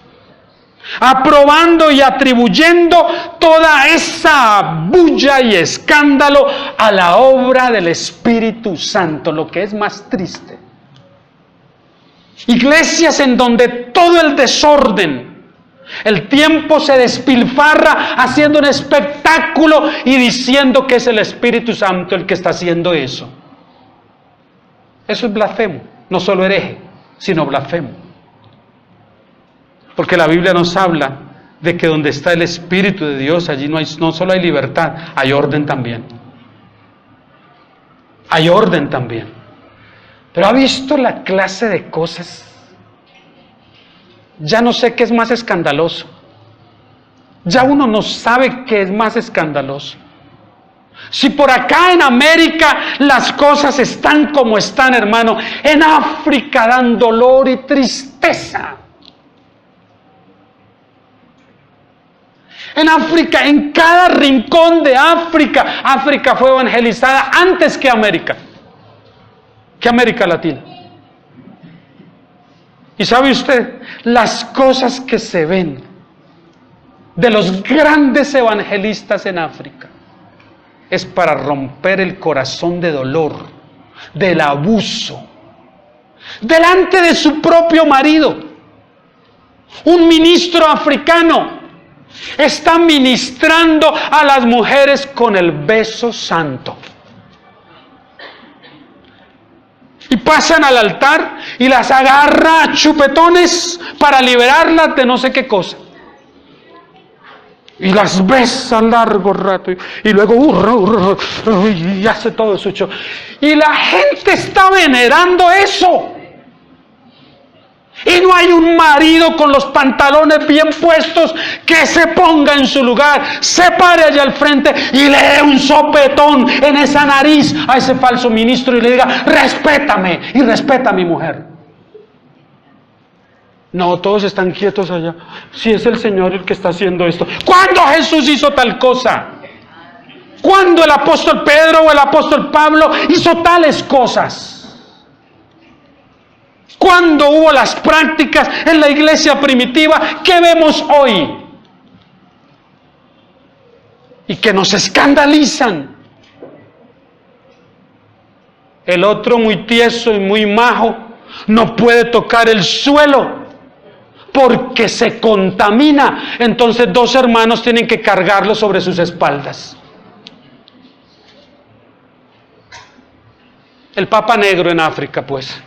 aprobando y atribuyendo toda esa bulla y escándalo a la obra del Espíritu Santo, lo que es más triste. Iglesias en donde todo el desorden, el tiempo se despilfarra haciendo un espectáculo y diciendo que es el Espíritu Santo el que está haciendo eso. Eso es blasfemo. No solo hereje, sino blasfemo. Porque la Biblia nos habla de que donde está el Espíritu de Dios, allí no solo hay libertad, hay orden también. Hay orden también. Pero ¿ha visto la clase de cosas? Ya no sé qué es más escandaloso. Ya uno no sabe qué es más escandaloso. Si por acá en América las cosas están como están, hermano, en África dan dolor y tristeza. En África, en cada rincón de África, África fue evangelizada antes que América Latina. Y sabe usted, las cosas que se ven de los grandes evangelistas en África es para romper el corazón de dolor, del abuso, delante de su propio marido. Un ministro africano está ministrando a las mujeres con el beso santo. Y pasan al altar y las agarra a chupetones para liberarlas de no sé qué cosa. Y las besa largo rato y luego y hace todo su show. Y la gente está venerando eso. Y no hay un marido con los pantalones bien puestos que se ponga en su lugar, se pare allá al frente y le dé un sopetón en esa nariz a ese falso ministro y le diga: respétame y respeta a mi mujer. No, todos están quietos allá. Si es el Señor el que está haciendo esto. ¿Cuándo Jesús hizo tal cosa? ¿Cuándo el apóstol Pedro o el apóstol Pablo hizo tales cosas? ¿Cuándo hubo las prácticas en la iglesia primitiva que vemos hoy? Y que nos escandalizan. El otro, muy tieso y muy majo, no puede tocar el suelo porque se contamina. Entonces 2 hermanos tienen que cargarlo sobre sus espaldas. El Papa Negro en África, pues.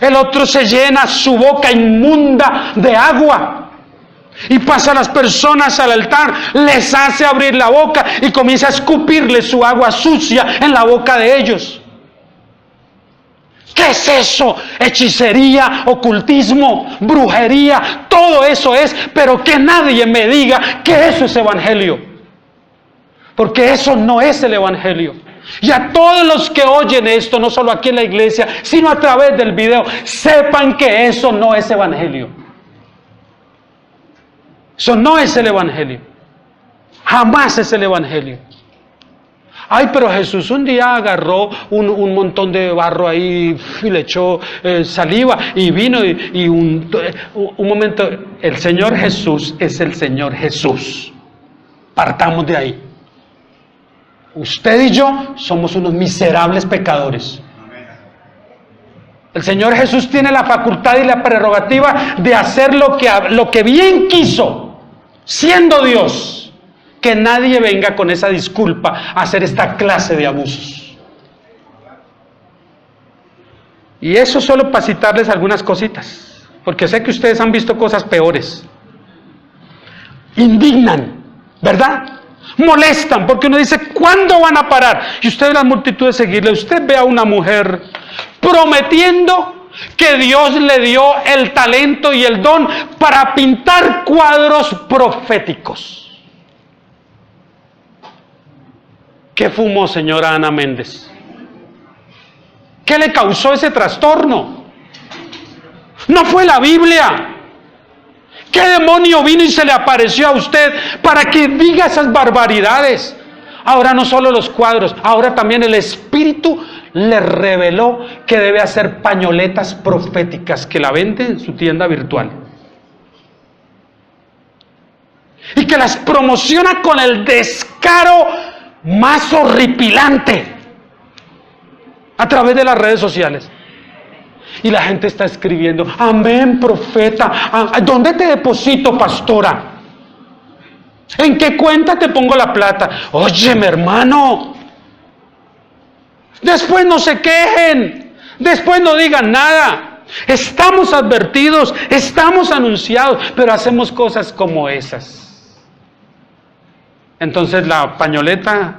El otro se llena su boca inmunda de agua y pasa a las personas al altar, les hace abrir la boca y comienza a escupirle su agua sucia en la boca de ellos. ¿Qué es eso? Hechicería, ocultismo, brujería, todo eso es, pero que nadie me diga que eso es evangelio, porque eso no es el evangelio. Y a todos los que oyen esto, no solo aquí en la iglesia, sino a través del video, sepan que eso no es evangelio. Eso no es el evangelio. Jamás es el Evangelio. Ay, pero Jesús un día agarró un montón de barro ahí y le echó saliva y vino y un momento, el Señor Jesús es el Señor Jesús. Partamos de ahí. Usted y yo somos unos miserables pecadores. El Señor Jesús tiene la facultad y la prerrogativa de hacer lo que bien quiso, siendo Dios. Que nadie venga con esa disculpa a hacer esta clase de abusos. Y eso solo para citarles algunas cositas, porque sé que ustedes han visto cosas peores. Indignan, ¿verdad? Molestan, porque uno dice, ¿cuándo van a parar? Y usted ve las multitudes seguirle, usted ve a una mujer prometiendo que Dios le dio el talento y el don para pintar cuadros proféticos. ¿Qué fumó, señora Ana Méndez? ¿Qué le causó ese trastorno? No fue la Biblia. ¿Qué demonio vino y se le apareció a usted para que diga esas barbaridades? Ahora no solo los cuadros, ahora también el Espíritu le reveló que debe hacer pañoletas proféticas que la vende en su tienda virtual. Y que las promociona con el descaro más horripilante a través de las redes sociales. Y la gente está escribiendo, amén, profeta, ¿dónde te deposito, pastora? ¿En qué cuenta te pongo la plata? Óyeme, hermano, después no se quejen, después no digan nada. Estamos advertidos, estamos anunciados, pero hacemos cosas como esas. Entonces la pañoleta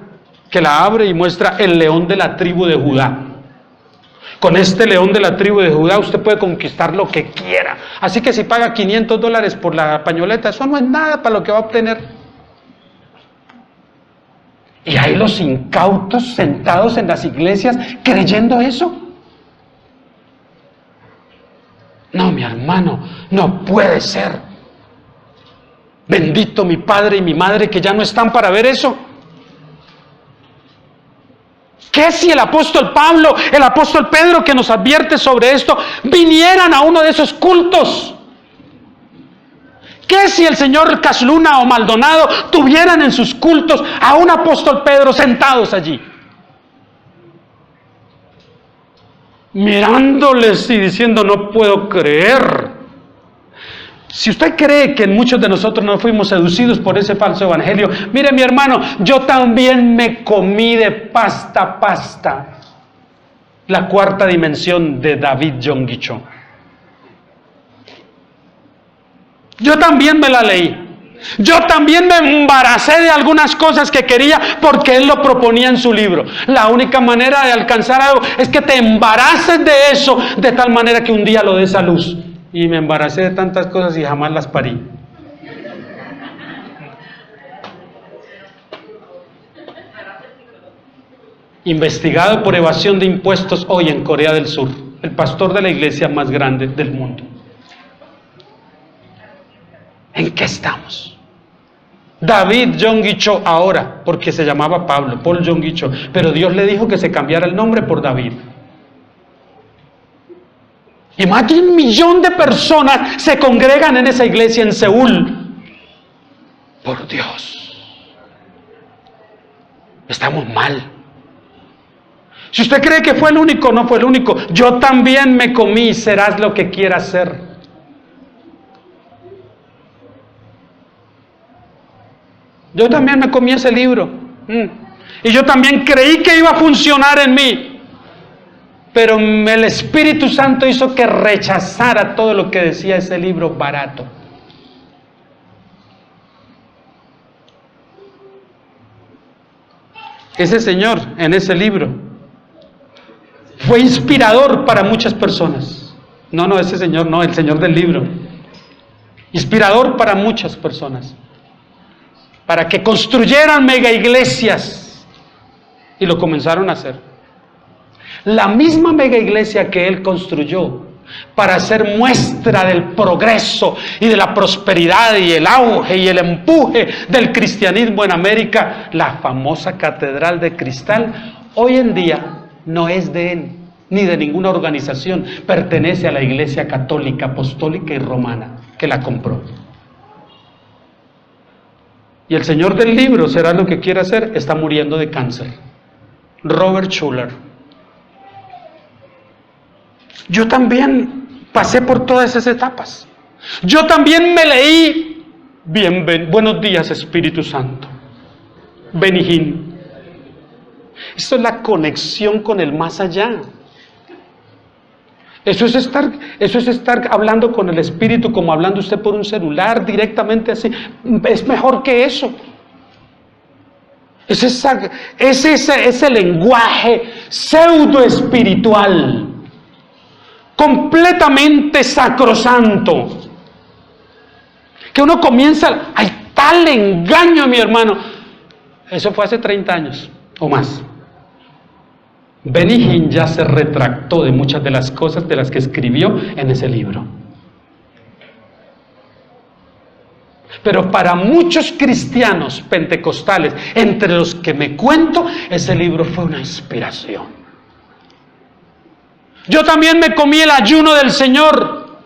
que la abre y muestra el león de la tribu de Judá. Con este león de la tribu de Judá usted puede conquistar lo que quiera. Así que si paga $500 por la pañoleta, eso no es nada para lo que va a obtener. Y hay los incautos sentados en las iglesias creyendo eso. No, mi hermano, no puede ser. Bendito mi padre y mi madre que ya no están para ver eso. ¿Qué si el apóstol Pablo, el apóstol Pedro que nos advierte sobre esto, vinieran a uno de esos cultos? ¿Qué si el señor Casluna o Maldonado tuvieran en sus cultos a un apóstol Pedro sentados allí? Mirándoles y diciendo, no puedo creer. Si usted cree que muchos de nosotros no fuimos seducidos por ese falso evangelio, mire mi hermano, yo también me comí de pasta a pasta la cuarta dimensión de David Yonggi Cho. Yo también me la leí. Yo también me embaracé de algunas cosas que quería porque él lo proponía en su libro. La única manera de alcanzar algo es que te embaraces de eso de tal manera que un día lo des a luz. Y me embaracé de tantas cosas y jamás las parí. Investigado por evasión de impuestos hoy en Corea del Sur, el pastor de la iglesia más grande del mundo. ¿En qué estamos? David Yonggi Cho ahora, porque se llamaba Pablo, Paul Yonggi Cho, pero Dios le dijo que se cambiara el nombre por David. Y más de 1 millón de personas se congregan en esa iglesia en Seúl. Por Dios. Estamos mal. Si usted cree que fue el único, no fue el único. Yo también me comí, serás lo que quieras ser. Yo también me comí ese libro. Y yo también creí que iba a funcionar en mí. Pero el Espíritu Santo hizo que rechazara todo lo que decía ese libro barato. Ese señor en ese libro fue inspirador para muchas personas. No, ese señor no, el señor del libro. Inspirador para muchas personas. Para que construyeran mega iglesias. Y lo comenzaron a hacer. La misma mega iglesia que él construyó para hacer muestra del progreso y de la prosperidad y el auge y el empuje del cristianismo en América, la famosa Catedral de Cristal, hoy en día no es de él, ni de ninguna organización, pertenece a la Iglesia Católica, Apostólica y Romana, que la compró. Y el señor del libro, será lo que quiere hacer, está muriendo de cáncer. Robert Schuller. Yo también pasé por todas esas etapas. Yo también me leí, buenos días Espíritu Santo, Benihín. Esto es la conexión con el más allá. Eso es estar hablando con el Espíritu como hablando usted por un celular, directamente así. Es mejor que eso. Es ese lenguaje pseudo espiritual, completamente sacrosanto, que uno comienza, hay tal engaño, mi hermano. Eso fue hace 30 años o más. Benihín ya se retractó de muchas de las cosas de las que escribió en ese libro. Pero para muchos cristianos pentecostales, entre los que me cuento, ese libro fue una inspiración. Yo también me comí el ayuno del Señor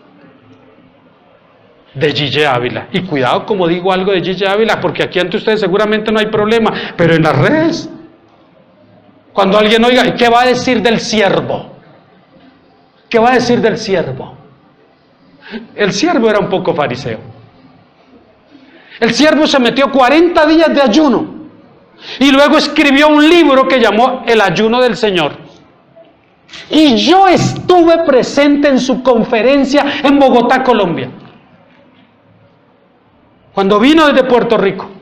de Gille Ávila. Y cuidado como digo algo de Gille Ávila, porque aquí ante ustedes seguramente no hay problema, pero en las redes, cuando alguien oiga, ¿qué va a decir del siervo? ¿Qué va a decir del siervo? El siervo era un poco fariseo. El siervo se metió 40 días de ayuno y luego escribió un libro que llamó El ayuno del Señor. Y yo estuve presente en su conferencia en Bogotá, Colombia, cuando vino desde Puerto Rico,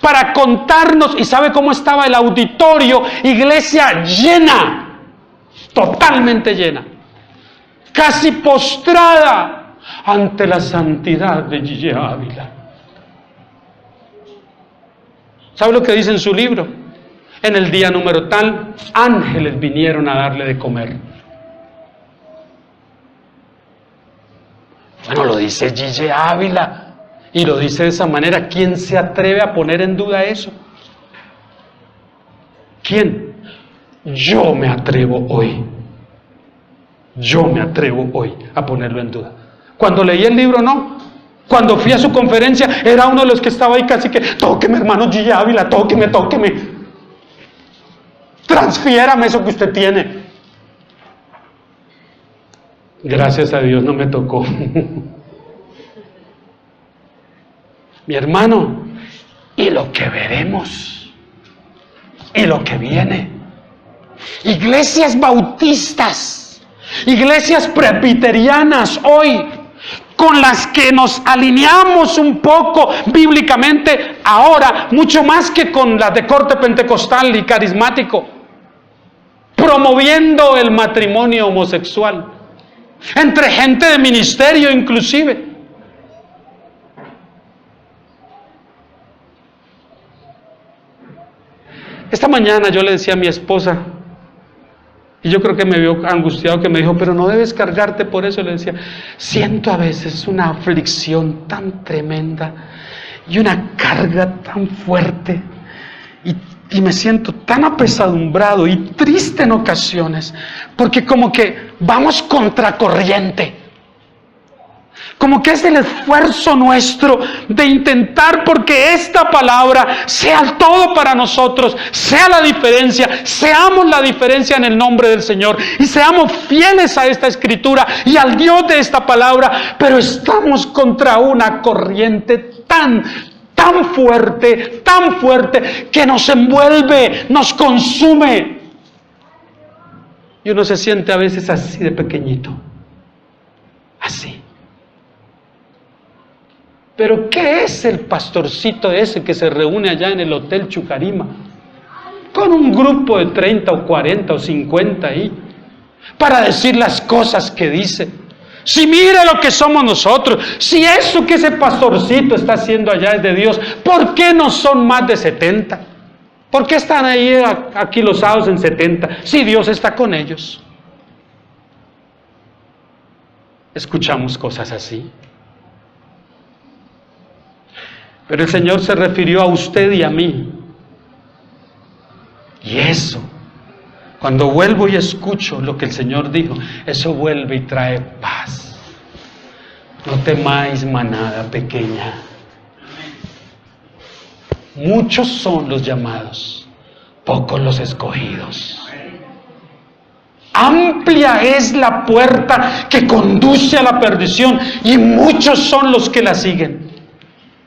para contarnos, y sabe cómo estaba el auditorio, iglesia llena, totalmente llena, casi postrada ante la santidad de Gille Ávila. ¿Sabe lo que dice en su libro? En el día número tal, ángeles vinieron a darle de comer. Bueno, lo dice Gille Ávila. Y lo dice de esa manera. ¿Quién se atreve a poner en duda eso? ¿Quién? Yo me atrevo hoy. Yo me atrevo hoy a ponerlo en duda. Cuando leí el libro, no. Cuando fui a su conferencia, era uno de los que estaba ahí casi que, tóqueme hermano Gille Ávila, tóqueme. Transfiérame eso que usted tiene. Gracias a Dios no me tocó. Mi hermano, y lo que veremos, y lo que viene. Iglesias bautistas, iglesias presbiterianas hoy, con las que nos alineamos un poco bíblicamente ahora, mucho más que con las de corte pentecostal y carismático, promoviendo el matrimonio homosexual, entre gente de ministerio inclusive. Esta mañana yo le decía a mi esposa, y yo creo que me vio angustiado, que me dijo, pero no debes cargarte por eso. Le decía, siento a veces una aflicción tan tremenda y una carga tan fuerte, y me siento tan apesadumbrado y triste en ocasiones, porque como que vamos contracorriente. Como que es el esfuerzo nuestro de intentar porque esta palabra sea todo para nosotros, sea la diferencia, seamos la diferencia en el nombre del Señor y seamos fieles a esta escritura y al Dios de esta palabra, pero estamos contra una corriente tan fuerte que nos envuelve, nos consume. Y uno se siente a veces así de pequeñito, así. Pero ¿qué es el pastorcito ese que se reúne allá en el Hotel Chucarima? Con un grupo de 30 o 40 o 50 ahí, para decir las cosas que dice. Si mire lo que somos nosotros, si eso que ese pastorcito está haciendo allá es de Dios, ¿por qué no son más de 70? ¿Por qué están ahí aquilosados en 70? Si Dios está con ellos. escuchamos cosas así. Pero el Señor se refirió a usted y a mí. Y eso, cuando vuelvo y escucho lo que el Señor dijo, eso vuelve y trae paz. No temáis, manada pequeña. Muchos son los llamados, pocos los escogidos. Amplia es la puerta que conduce a la perdición y muchos son los que la siguen.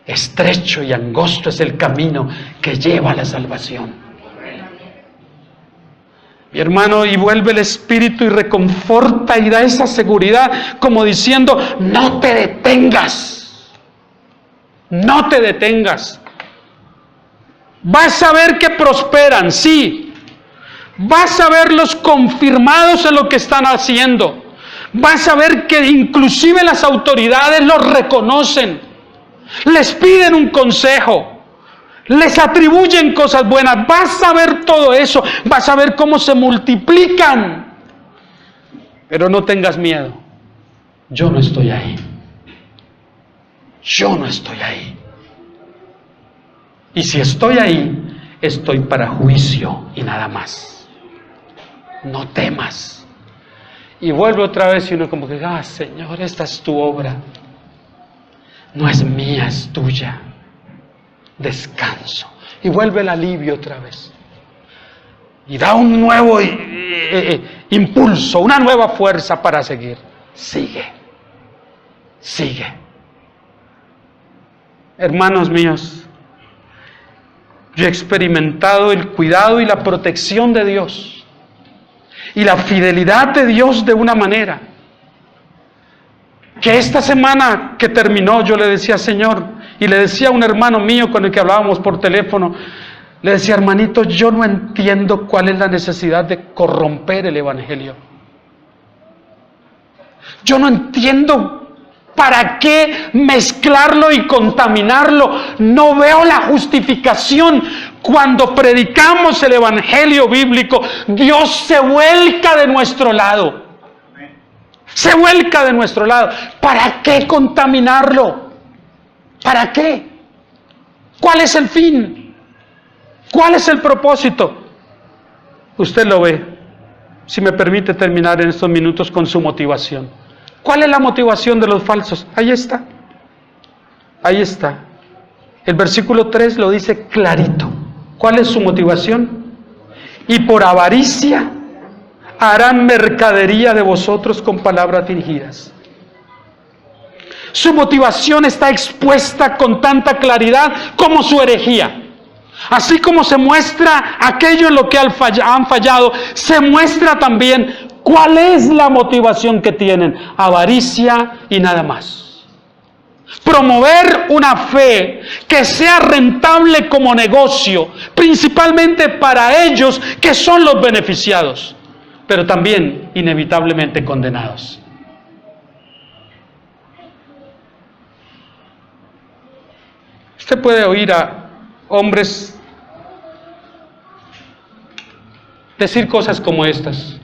Estrecho y angosto es el camino que lleva a la salvación. Mi hermano, y vuelve el Espíritu y reconforta y da esa seguridad como diciendo, no te detengas, no te detengas. Vas a ver que prosperan, sí. Vas a verlos confirmados en lo que están haciendo. Vas a ver que inclusive las autoridades los reconocen. Les piden un consejo. Les atribuyen cosas buenas. Vas a ver todo eso. Vas a ver cómo se multiplican. Pero no tengas miedo. Yo no estoy ahí. Yo no estoy ahí. Y si estoy ahí, estoy para juicio y nada más. No temas. Y vuelve otra vez y uno como que, Señor, esta es tu obra. No es mía, es tuya. Descanso. Y vuelve el alivio otra vez. Y da un nuevo impulso, una nueva fuerza para seguir. Sigue. Sigue. Hermanos míos, yo he experimentado el cuidado y la protección de Dios y la fidelidad de Dios de una manera que esta semana que terminó yo le decía, Señor, y le decía a un hermano mío con el que hablábamos por teléfono, le decía, hermanito, yo no entiendo cuál es la necesidad de corromper el Evangelio. Yo no entiendo para qué mezclarlo y contaminarlo. No veo la justificación. Cuando predicamos el Evangelio bíblico, Dios se vuelca de nuestro lado. Se vuelca de nuestro lado. ¿Para qué contaminarlo? ¿Para qué? ¿Cuál es el fin? ¿Cuál es el propósito? Usted lo ve. Si me permite terminar en estos minutos con su motivación. ¿Cuál es la motivación de los falsos? Ahí está. Ahí está. El versículo 3 lo dice clarito. ¿Cuál es su motivación? Y por avaricia harán mercadería de vosotros con palabras fingidas. Su motivación está expuesta con tanta claridad como su herejía. Así como se muestra aquello en lo que han fallado, se muestra también cuál es la motivación que tienen. Avaricia y nada más. Promover una fe que sea rentable como negocio, principalmente para ellos que son los beneficiados, pero también inevitablemente condenados. Usted puede oír a hombres decir cosas como estas.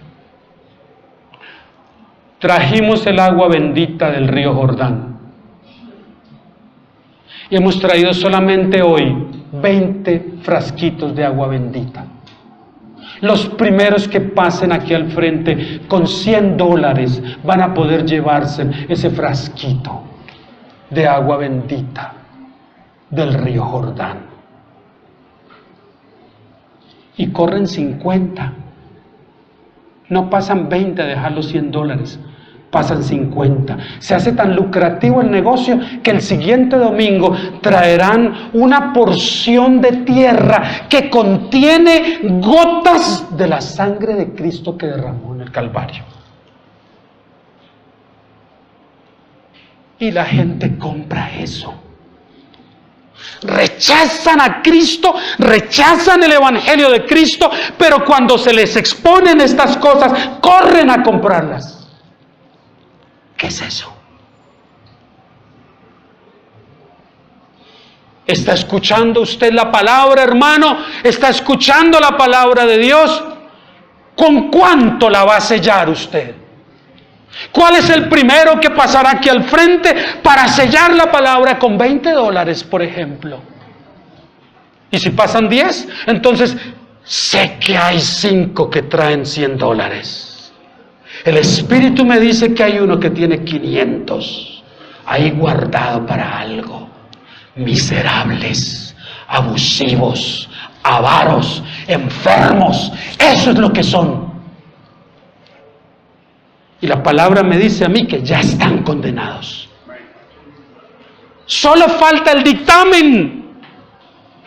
Trajimos el agua bendita del río Jordán y hemos traído solamente hoy 20 frasquitos de agua bendita. Los primeros que pasen aquí al frente con $100 van a poder llevarse ese frasquito de agua bendita del río Jordán. Y corren 50. No pasan 20 a dejar los $100, pasan 50. Se hace tan lucrativo el negocio que el siguiente domingo traerán una porción de tierra que contiene gotas de la sangre de Cristo que derramó en el Calvario. Y la gente compra eso. Rechazan a Cristo, rechazan el Evangelio de Cristo, pero cuando se les exponen estas cosas, corren a comprarlas. ¿Qué es eso? ¿Está escuchando usted la palabra, hermano? ¿Está escuchando la palabra de Dios? ¿Con cuánto la va a sellar usted? ¿Cuál es el primero que pasará aquí al frente para sellar la palabra con $20, por ejemplo? Y si pasan 10, entonces sé que hay 5 que traen $100. El Espíritu me dice que hay uno que tiene 500 ahí guardado para algo. Miserables, abusivos, avaros, enfermos, eso es lo que son. Y la palabra me dice a mí que ya están condenados. Solo falta el dictamen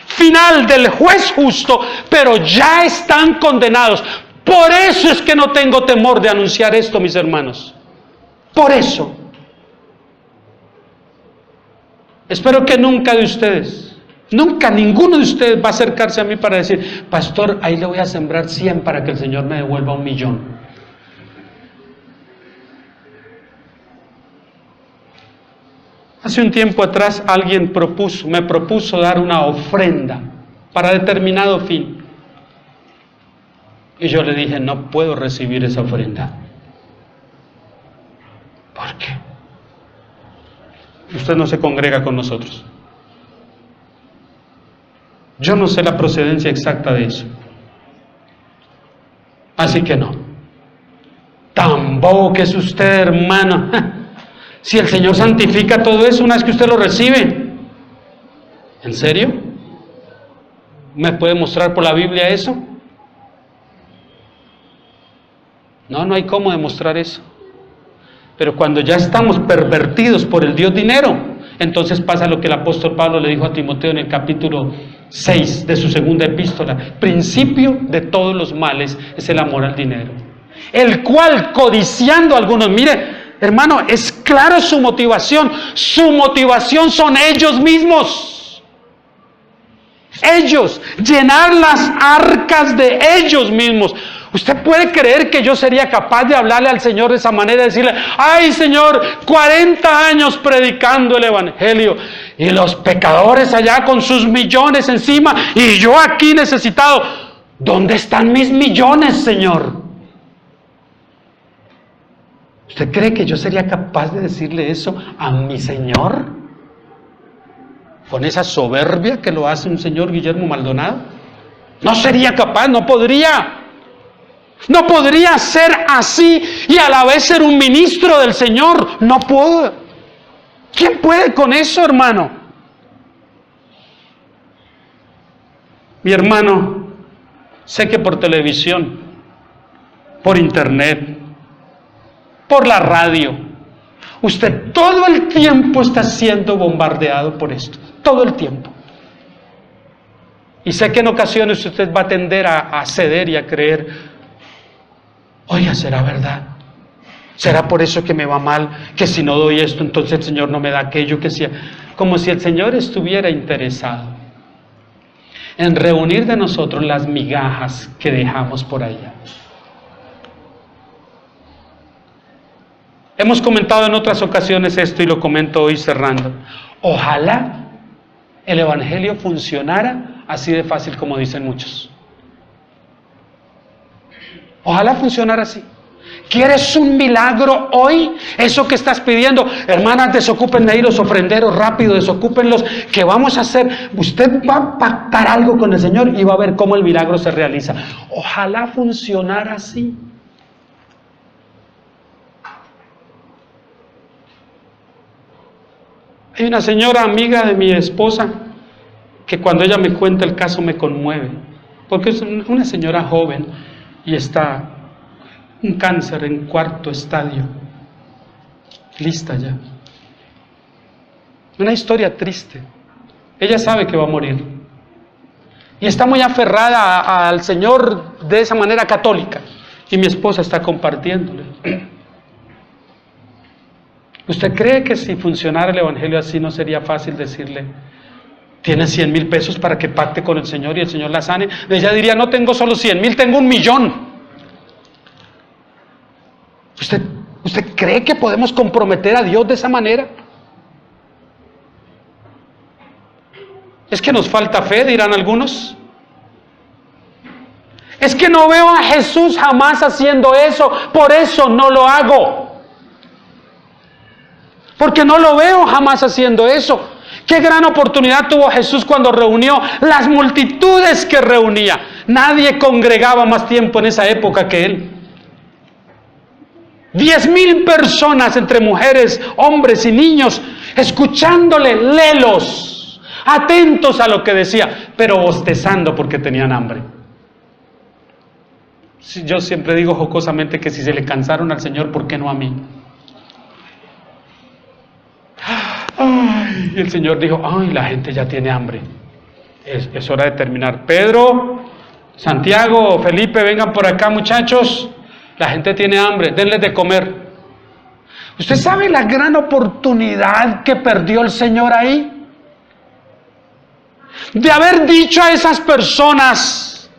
final del juez justo, pero ya están condenados. Por eso es que no tengo temor de anunciar esto, mis hermanos. Por eso. Espero que nunca de ustedes, nunca ninguno de ustedes va a acercarse a mí para decir, pastor, ahí le voy a sembrar 100 para que el Señor me devuelva 1.000.000. Hace un tiempo atrás alguien me propuso dar una ofrenda para determinado fin. Y yo le dije, no puedo recibir esa ofrenda. ¿Por qué? Usted no se congrega con nosotros. Yo no sé la procedencia exacta de eso. Así que no. Tan bobo que es usted, hermano. Si el Señor santifica todo eso una vez que usted lo recibe. ¿En serio? ¿Me puede mostrar por la Biblia eso? No, no hay cómo demostrar eso. Pero cuando ya estamos pervertidos por el Dios dinero, entonces pasa lo que el apóstol Pablo le dijo a Timoteo en el capítulo 6 de su segunda epístola. Principio de todos los males es el amor al dinero, el cual codiciando a algunos, mire hermano, es claro su motivación son ellos mismos. Ellos, llenar las arcas de ellos mismos. ¿Usted puede creer que yo sería capaz de hablarle al Señor de esa manera, decirle, ay Señor, 40 años predicando el Evangelio y los pecadores allá con sus millones encima y yo aquí necesitado? ¿Dónde están mis millones, Señor? ¿Usted cree que yo sería capaz de decirle eso a mi Señor? Con esa soberbia que lo hace un señor Guillermo Maldonado. No sería capaz, no podría. No podría ser así y a la vez ser un ministro del Señor. No puedo. ¿Quién puede con eso, hermano? Mi hermano, sé que por televisión, por internet, por la radio, usted todo el tiempo está siendo bombardeado por esto. Todo el tiempo. Y sé que en ocasiones usted va a tender a ceder y a creer, oiga, ¿será verdad? ¿Será por eso que me va mal? Que si no doy esto, entonces el Señor no me da aquello, que sea. Como si el Señor estuviera interesado en reunir de nosotros las migajas que dejamos por allá. Hemos comentado en otras ocasiones esto y lo comento hoy cerrando. Ojalá el Evangelio funcionara así de fácil como dicen muchos. Ojalá funcionara así. ¿Quieres un milagro hoy? Eso que estás pidiendo, hermanas, desocupen ahí los ofrenderos, rápido, desocúpenlos, que vamos a hacer. Usted va a pactar algo con el Señor y va a ver cómo el milagro se realiza. Ojalá funcionara así. Hay una señora amiga de mi esposa que cuando ella me cuenta el caso me conmueve, porque es una señora joven y está un cáncer en 4º estadio, lista ya. Una historia triste. Ella sabe que va a morir y está muy aferrada al Señor de esa manera católica, y mi esposa está compartiéndole. ¿Usted cree que si funcionara el Evangelio así no sería fácil decirle, tienes 100,000 pesos para que pacte con el Señor y el Señor la sane? Ella diría, no tengo solo 100,000, tengo 1,000,000. ¿Usted cree que podemos comprometer a Dios de esa manera? Es que nos falta fe, dirán algunos. Es que no veo a Jesús jamás haciendo eso, por eso no lo hago. Porque no lo veo jamás haciendo eso. Qué gran oportunidad tuvo Jesús cuando reunió las multitudes que reunía. Nadie congregaba más tiempo en esa época que él. 10,000 personas entre mujeres, hombres y niños, escuchándole, lelos, atentos a lo que decía, pero bostezando porque tenían hambre. Yo siempre digo jocosamente que si se le cansaron al Señor, ¿por qué no a mí? Ay, y el Señor dijo, ay, la gente ya tiene hambre. Es hora de terminar. Pedro, Santiago, Felipe, vengan por acá, muchachos. La gente tiene hambre, denles de comer. ¿Usted sabe la gran oportunidad que perdió el Señor ahí? De haber dicho a esas personas,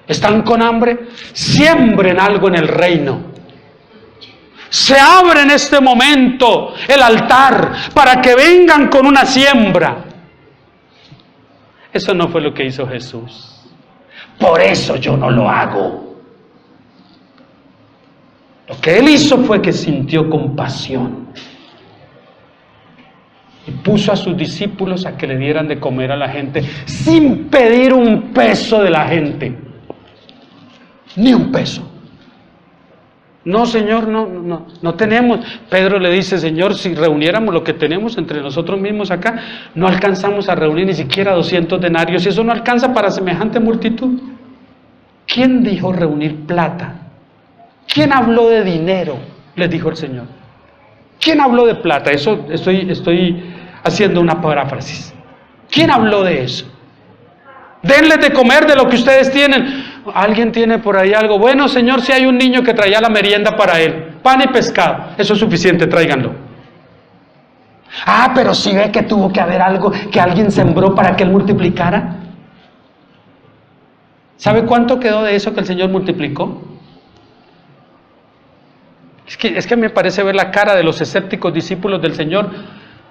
¿están con hambre? Siembren algo en el reino. Se abre en este momento el altar para que vengan con una siembra. Eso no fue lo que hizo Jesús. Por eso yo no lo hago. Lo que él hizo fue que sintió compasión y puso a sus discípulos a que le dieran de comer a la gente sin pedir un peso de la gente. Ni un peso. No, Señor, no tenemos. Pedro le dice, Señor, si reuniéramos lo que tenemos entre nosotros mismos acá, no alcanzamos a reunir ni siquiera 200 denarios, y eso no alcanza para semejante multitud. ¿Quién dijo reunir plata? ¿Quién habló de dinero? Les dijo el Señor. ¿Quién habló de plata? Eso estoy haciendo una paráfrasis. ¿Quién habló de eso? Denles de comer de lo que ustedes tienen. ¿Alguien tiene por ahí algo? Bueno, Señor, si hay un niño que traía la merienda para él, pan y pescado, eso es suficiente, tráiganlo. Ah, pero si ve que tuvo que haber algo que alguien sembró para que él multiplicara. ¿Sabe cuánto quedó de eso que el Señor multiplicó? Es que me parece ver la cara de los escépticos discípulos del Señor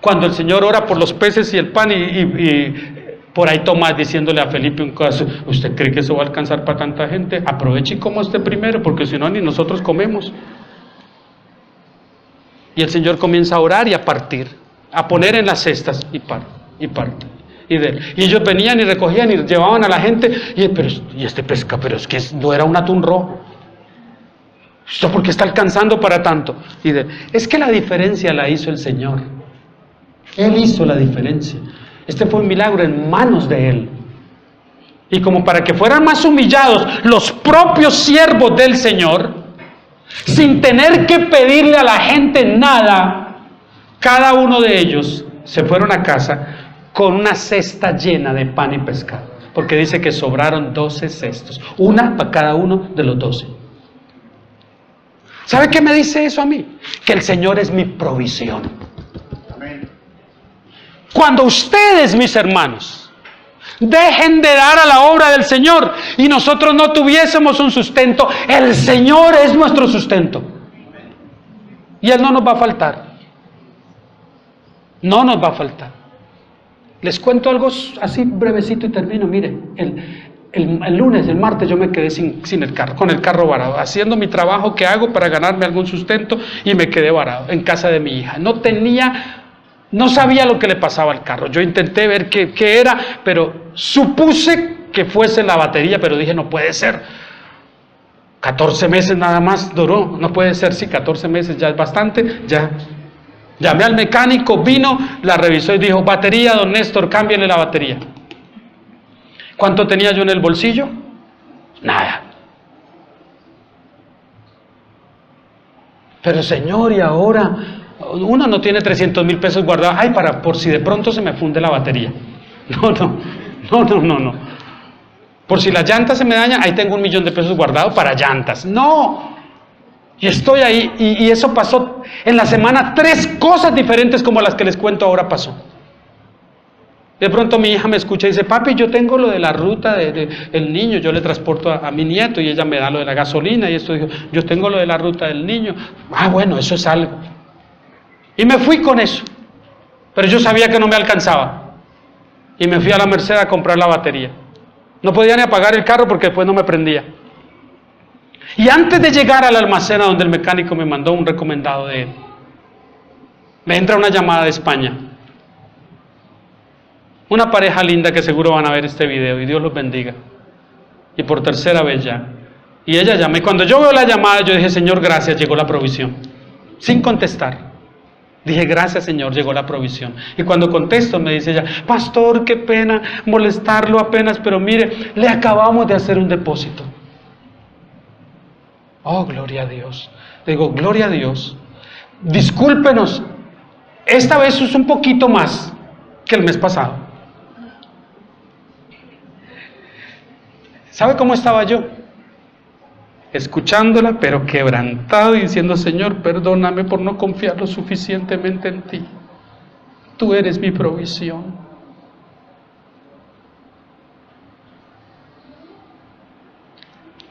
cuando el Señor ora por los peces y el pan y por ahí Tomás diciéndole a Felipe un caso, ¿usted cree que eso va a alcanzar para tanta gente? Aproveche y coma usted primero, porque si no ni nosotros comemos. Y el Señor comienza a orar y a partir, a poner en las cestas y parte. Y ellos venían y recogían y llevaban a la gente, y este pesca, pero es que no era un atún rojo. ¿Esto por qué está alcanzando para tanto? Es que la diferencia la hizo el Señor. Él hizo la diferencia. Este fue un milagro en manos de Él. Y como para que fueran más humillados los propios siervos del Señor, sin tener que pedirle a la gente nada, cada uno de ellos se fueron a casa con una cesta llena de pan y pescado. Porque dice que sobraron 12 cestos, una para cada uno de los 12. ¿Sabe qué me dice eso a mí? Que el Señor es mi provisión. Cuando ustedes, mis hermanos, dejen de dar a la obra del Señor y nosotros no tuviésemos un sustento, el Señor es nuestro sustento. Y Él no nos va a faltar. No nos va a faltar. Les cuento algo así brevecito y termino. Mire, el lunes, el martes yo me quedé sin el carro, con el carro varado, haciendo mi trabajo que hago para ganarme algún sustento, y me quedé varado en casa de mi hija. No sabía lo que le pasaba al carro. Yo intenté ver qué era, pero supuse que fuese la batería, pero dije, no puede ser. 14 meses nada más duró, no puede ser, sí, 14 meses ya es bastante, ya. Llamé al mecánico, vino, la revisó y dijo, batería, don Néstor, cámbiale la batería. ¿Cuánto tenía yo en el bolsillo? Nada. Pero Señor, y ahora, uno no tiene 300,000 pesos guardados, ay, por si de pronto se me funde la batería. No. Por si las llantas se me dañan, ahí tengo 1,000,000 de pesos guardados para llantas. No. Y estoy ahí, y eso pasó en la semana, 3 cosas diferentes como las que les cuento ahora pasó. De pronto mi hija me escucha y dice, papi, yo tengo lo de la ruta del niño, yo le transporto a mi nieto y ella me da lo de la gasolina y esto, yo tengo lo de la ruta del niño. Ah, bueno, eso es algo. Y me fui con eso, pero yo sabía que no me alcanzaba. Y me fui a la Merced a comprar la batería. No podía ni apagar el carro porque después no me prendía. Y antes de llegar al almacén a donde el mecánico me mandó un recomendado de él, Me entra una llamada de España. Una pareja linda que seguro van a ver este video y Dios los bendiga. Y por tercera vez ya. Y ella llama. Y cuando yo veo la llamada, yo dije, Señor, gracias, llegó la provisión. Sin contestar. Dije, gracias, Señor, llegó la provisión. Y cuando contesto, me dice ella, pastor, qué pena molestarlo apenas, pero mire, le acabamos de hacer un depósito. Oh, gloria a Dios. Le digo, gloria a Dios. Discúlpenos, esta vez es un poquito más que el mes pasado. ¿Sabe cómo estaba yo? Escuchándola, pero quebrantado y diciendo, Señor, perdóname por no confiar lo suficientemente en ti. Tú eres mi provisión.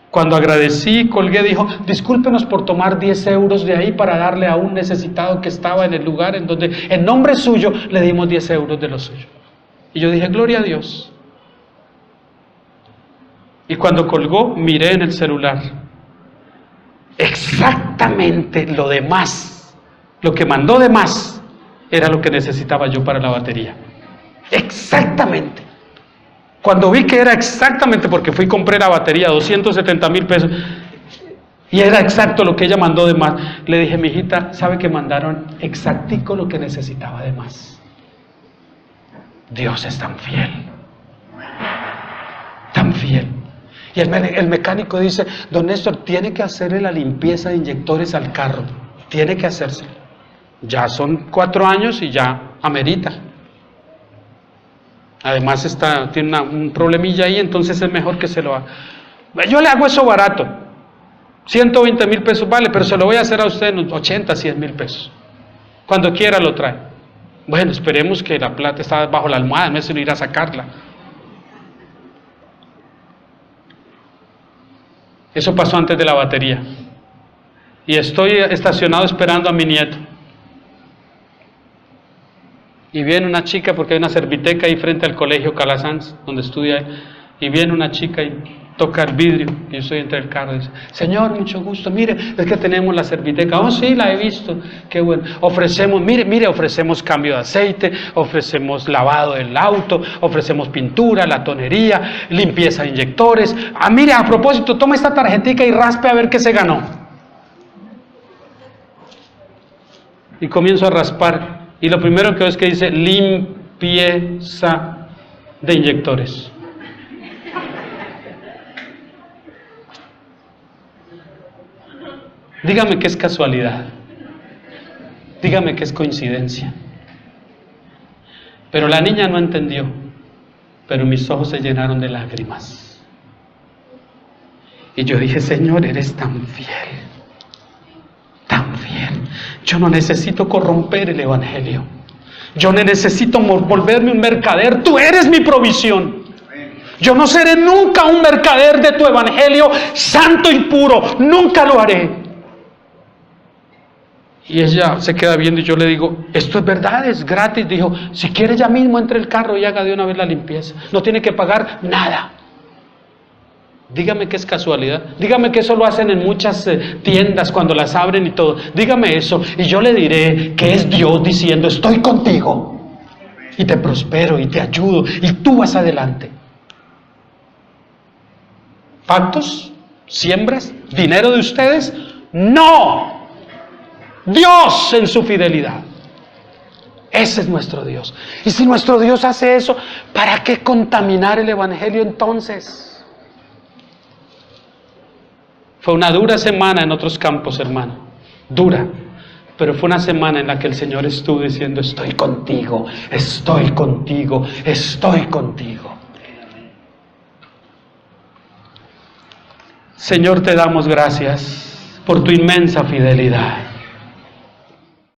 Cuando agradecí, colgué, dijo, discúlpenos por tomar 10 euros de ahí para darle a un necesitado que estaba en el lugar en donde, en nombre suyo, le dimos 10 euros de lo suyo. Y yo dije, gloria a Dios. Y cuando colgó, miré en el celular. Exactamente lo demás, lo que mandó de más, era lo que necesitaba yo para la batería. Exactamente. Cuando vi que era exactamente, porque fui y compré la batería, 270,000 pesos, y era exacto lo que ella mandó de más, le dije, mijita, ¿sabe que mandaron exactico lo que necesitaba de más? Dios es tan fiel. Tan fiel. Y el mecánico dice, don Néstor, tiene que hacerle la limpieza de inyectores al carro. Tiene que hacerse. Ya son 4 años y ya amerita. Además tiene un problemilla ahí, entonces es mejor que se lo haga. Yo le hago eso barato. 120,000 pesos vale, pero se lo voy a hacer a usted en 80, 100,000 pesos. Cuando quiera lo trae. Bueno, esperemos que la plata está bajo la almohada, no es sino ir a sacarla. Eso pasó antes de la batería. Y estoy estacionado esperando a mi nieto. Y viene una chica, porque hay una serviteca ahí frente al colegio Calasanz, donde estudia él. Y viene una chica y toca el vidrio. Y yo estoy entre el carro y dice, señor, mucho gusto. Mire, es que tenemos la serviteca. Oh, sí, la he visto. Qué bueno. Ofrecemos, mire, ofrecemos cambio de aceite, ofrecemos lavado del auto, ofrecemos pintura, latonería, limpieza de inyectores. Ah, mire, a propósito, toma esta tarjetica y raspe a ver qué se ganó. Y comienzo a raspar. Y lo primero que veo es que dice limpieza de inyectores. Dígame que es casualidad. Dígame que es coincidencia. Pero la niña no entendió. Pero mis ojos se llenaron de lágrimas. Y yo dije, Señor, eres tan fiel. Tan fiel. Yo no necesito corromper el evangelio. Yo no necesito volverme un mercader. Tú eres mi provisión. Yo no seré nunca un mercader de tu evangelio santo y puro. Nunca lo haré. Y ella se queda viendo y yo le digo, esto es verdad, es gratis. Dijo, si quiere ya mismo entre el carro y haga de una vez la limpieza. No tiene que pagar nada. Dígame que es casualidad. Dígame que eso lo hacen en muchas tiendas cuando las abren y todo. Dígame eso y yo le diré que es Dios diciendo, estoy contigo. Y te prospero y te ayudo y tú vas adelante. ¿Pactos? ¿Siembras? ¿Dinero de ustedes? ¡No! Dios en su fidelidad. Ese es nuestro Dios. Y si nuestro Dios hace eso, ¿para qué contaminar el evangelio entonces? Fue una dura semana en otros campos, hermano. Dura. Pero fue una semana en la que el Señor estuvo diciendo, estoy contigo, estoy contigo, estoy contigo. Señor, te damos gracias por tu inmensa fidelidad.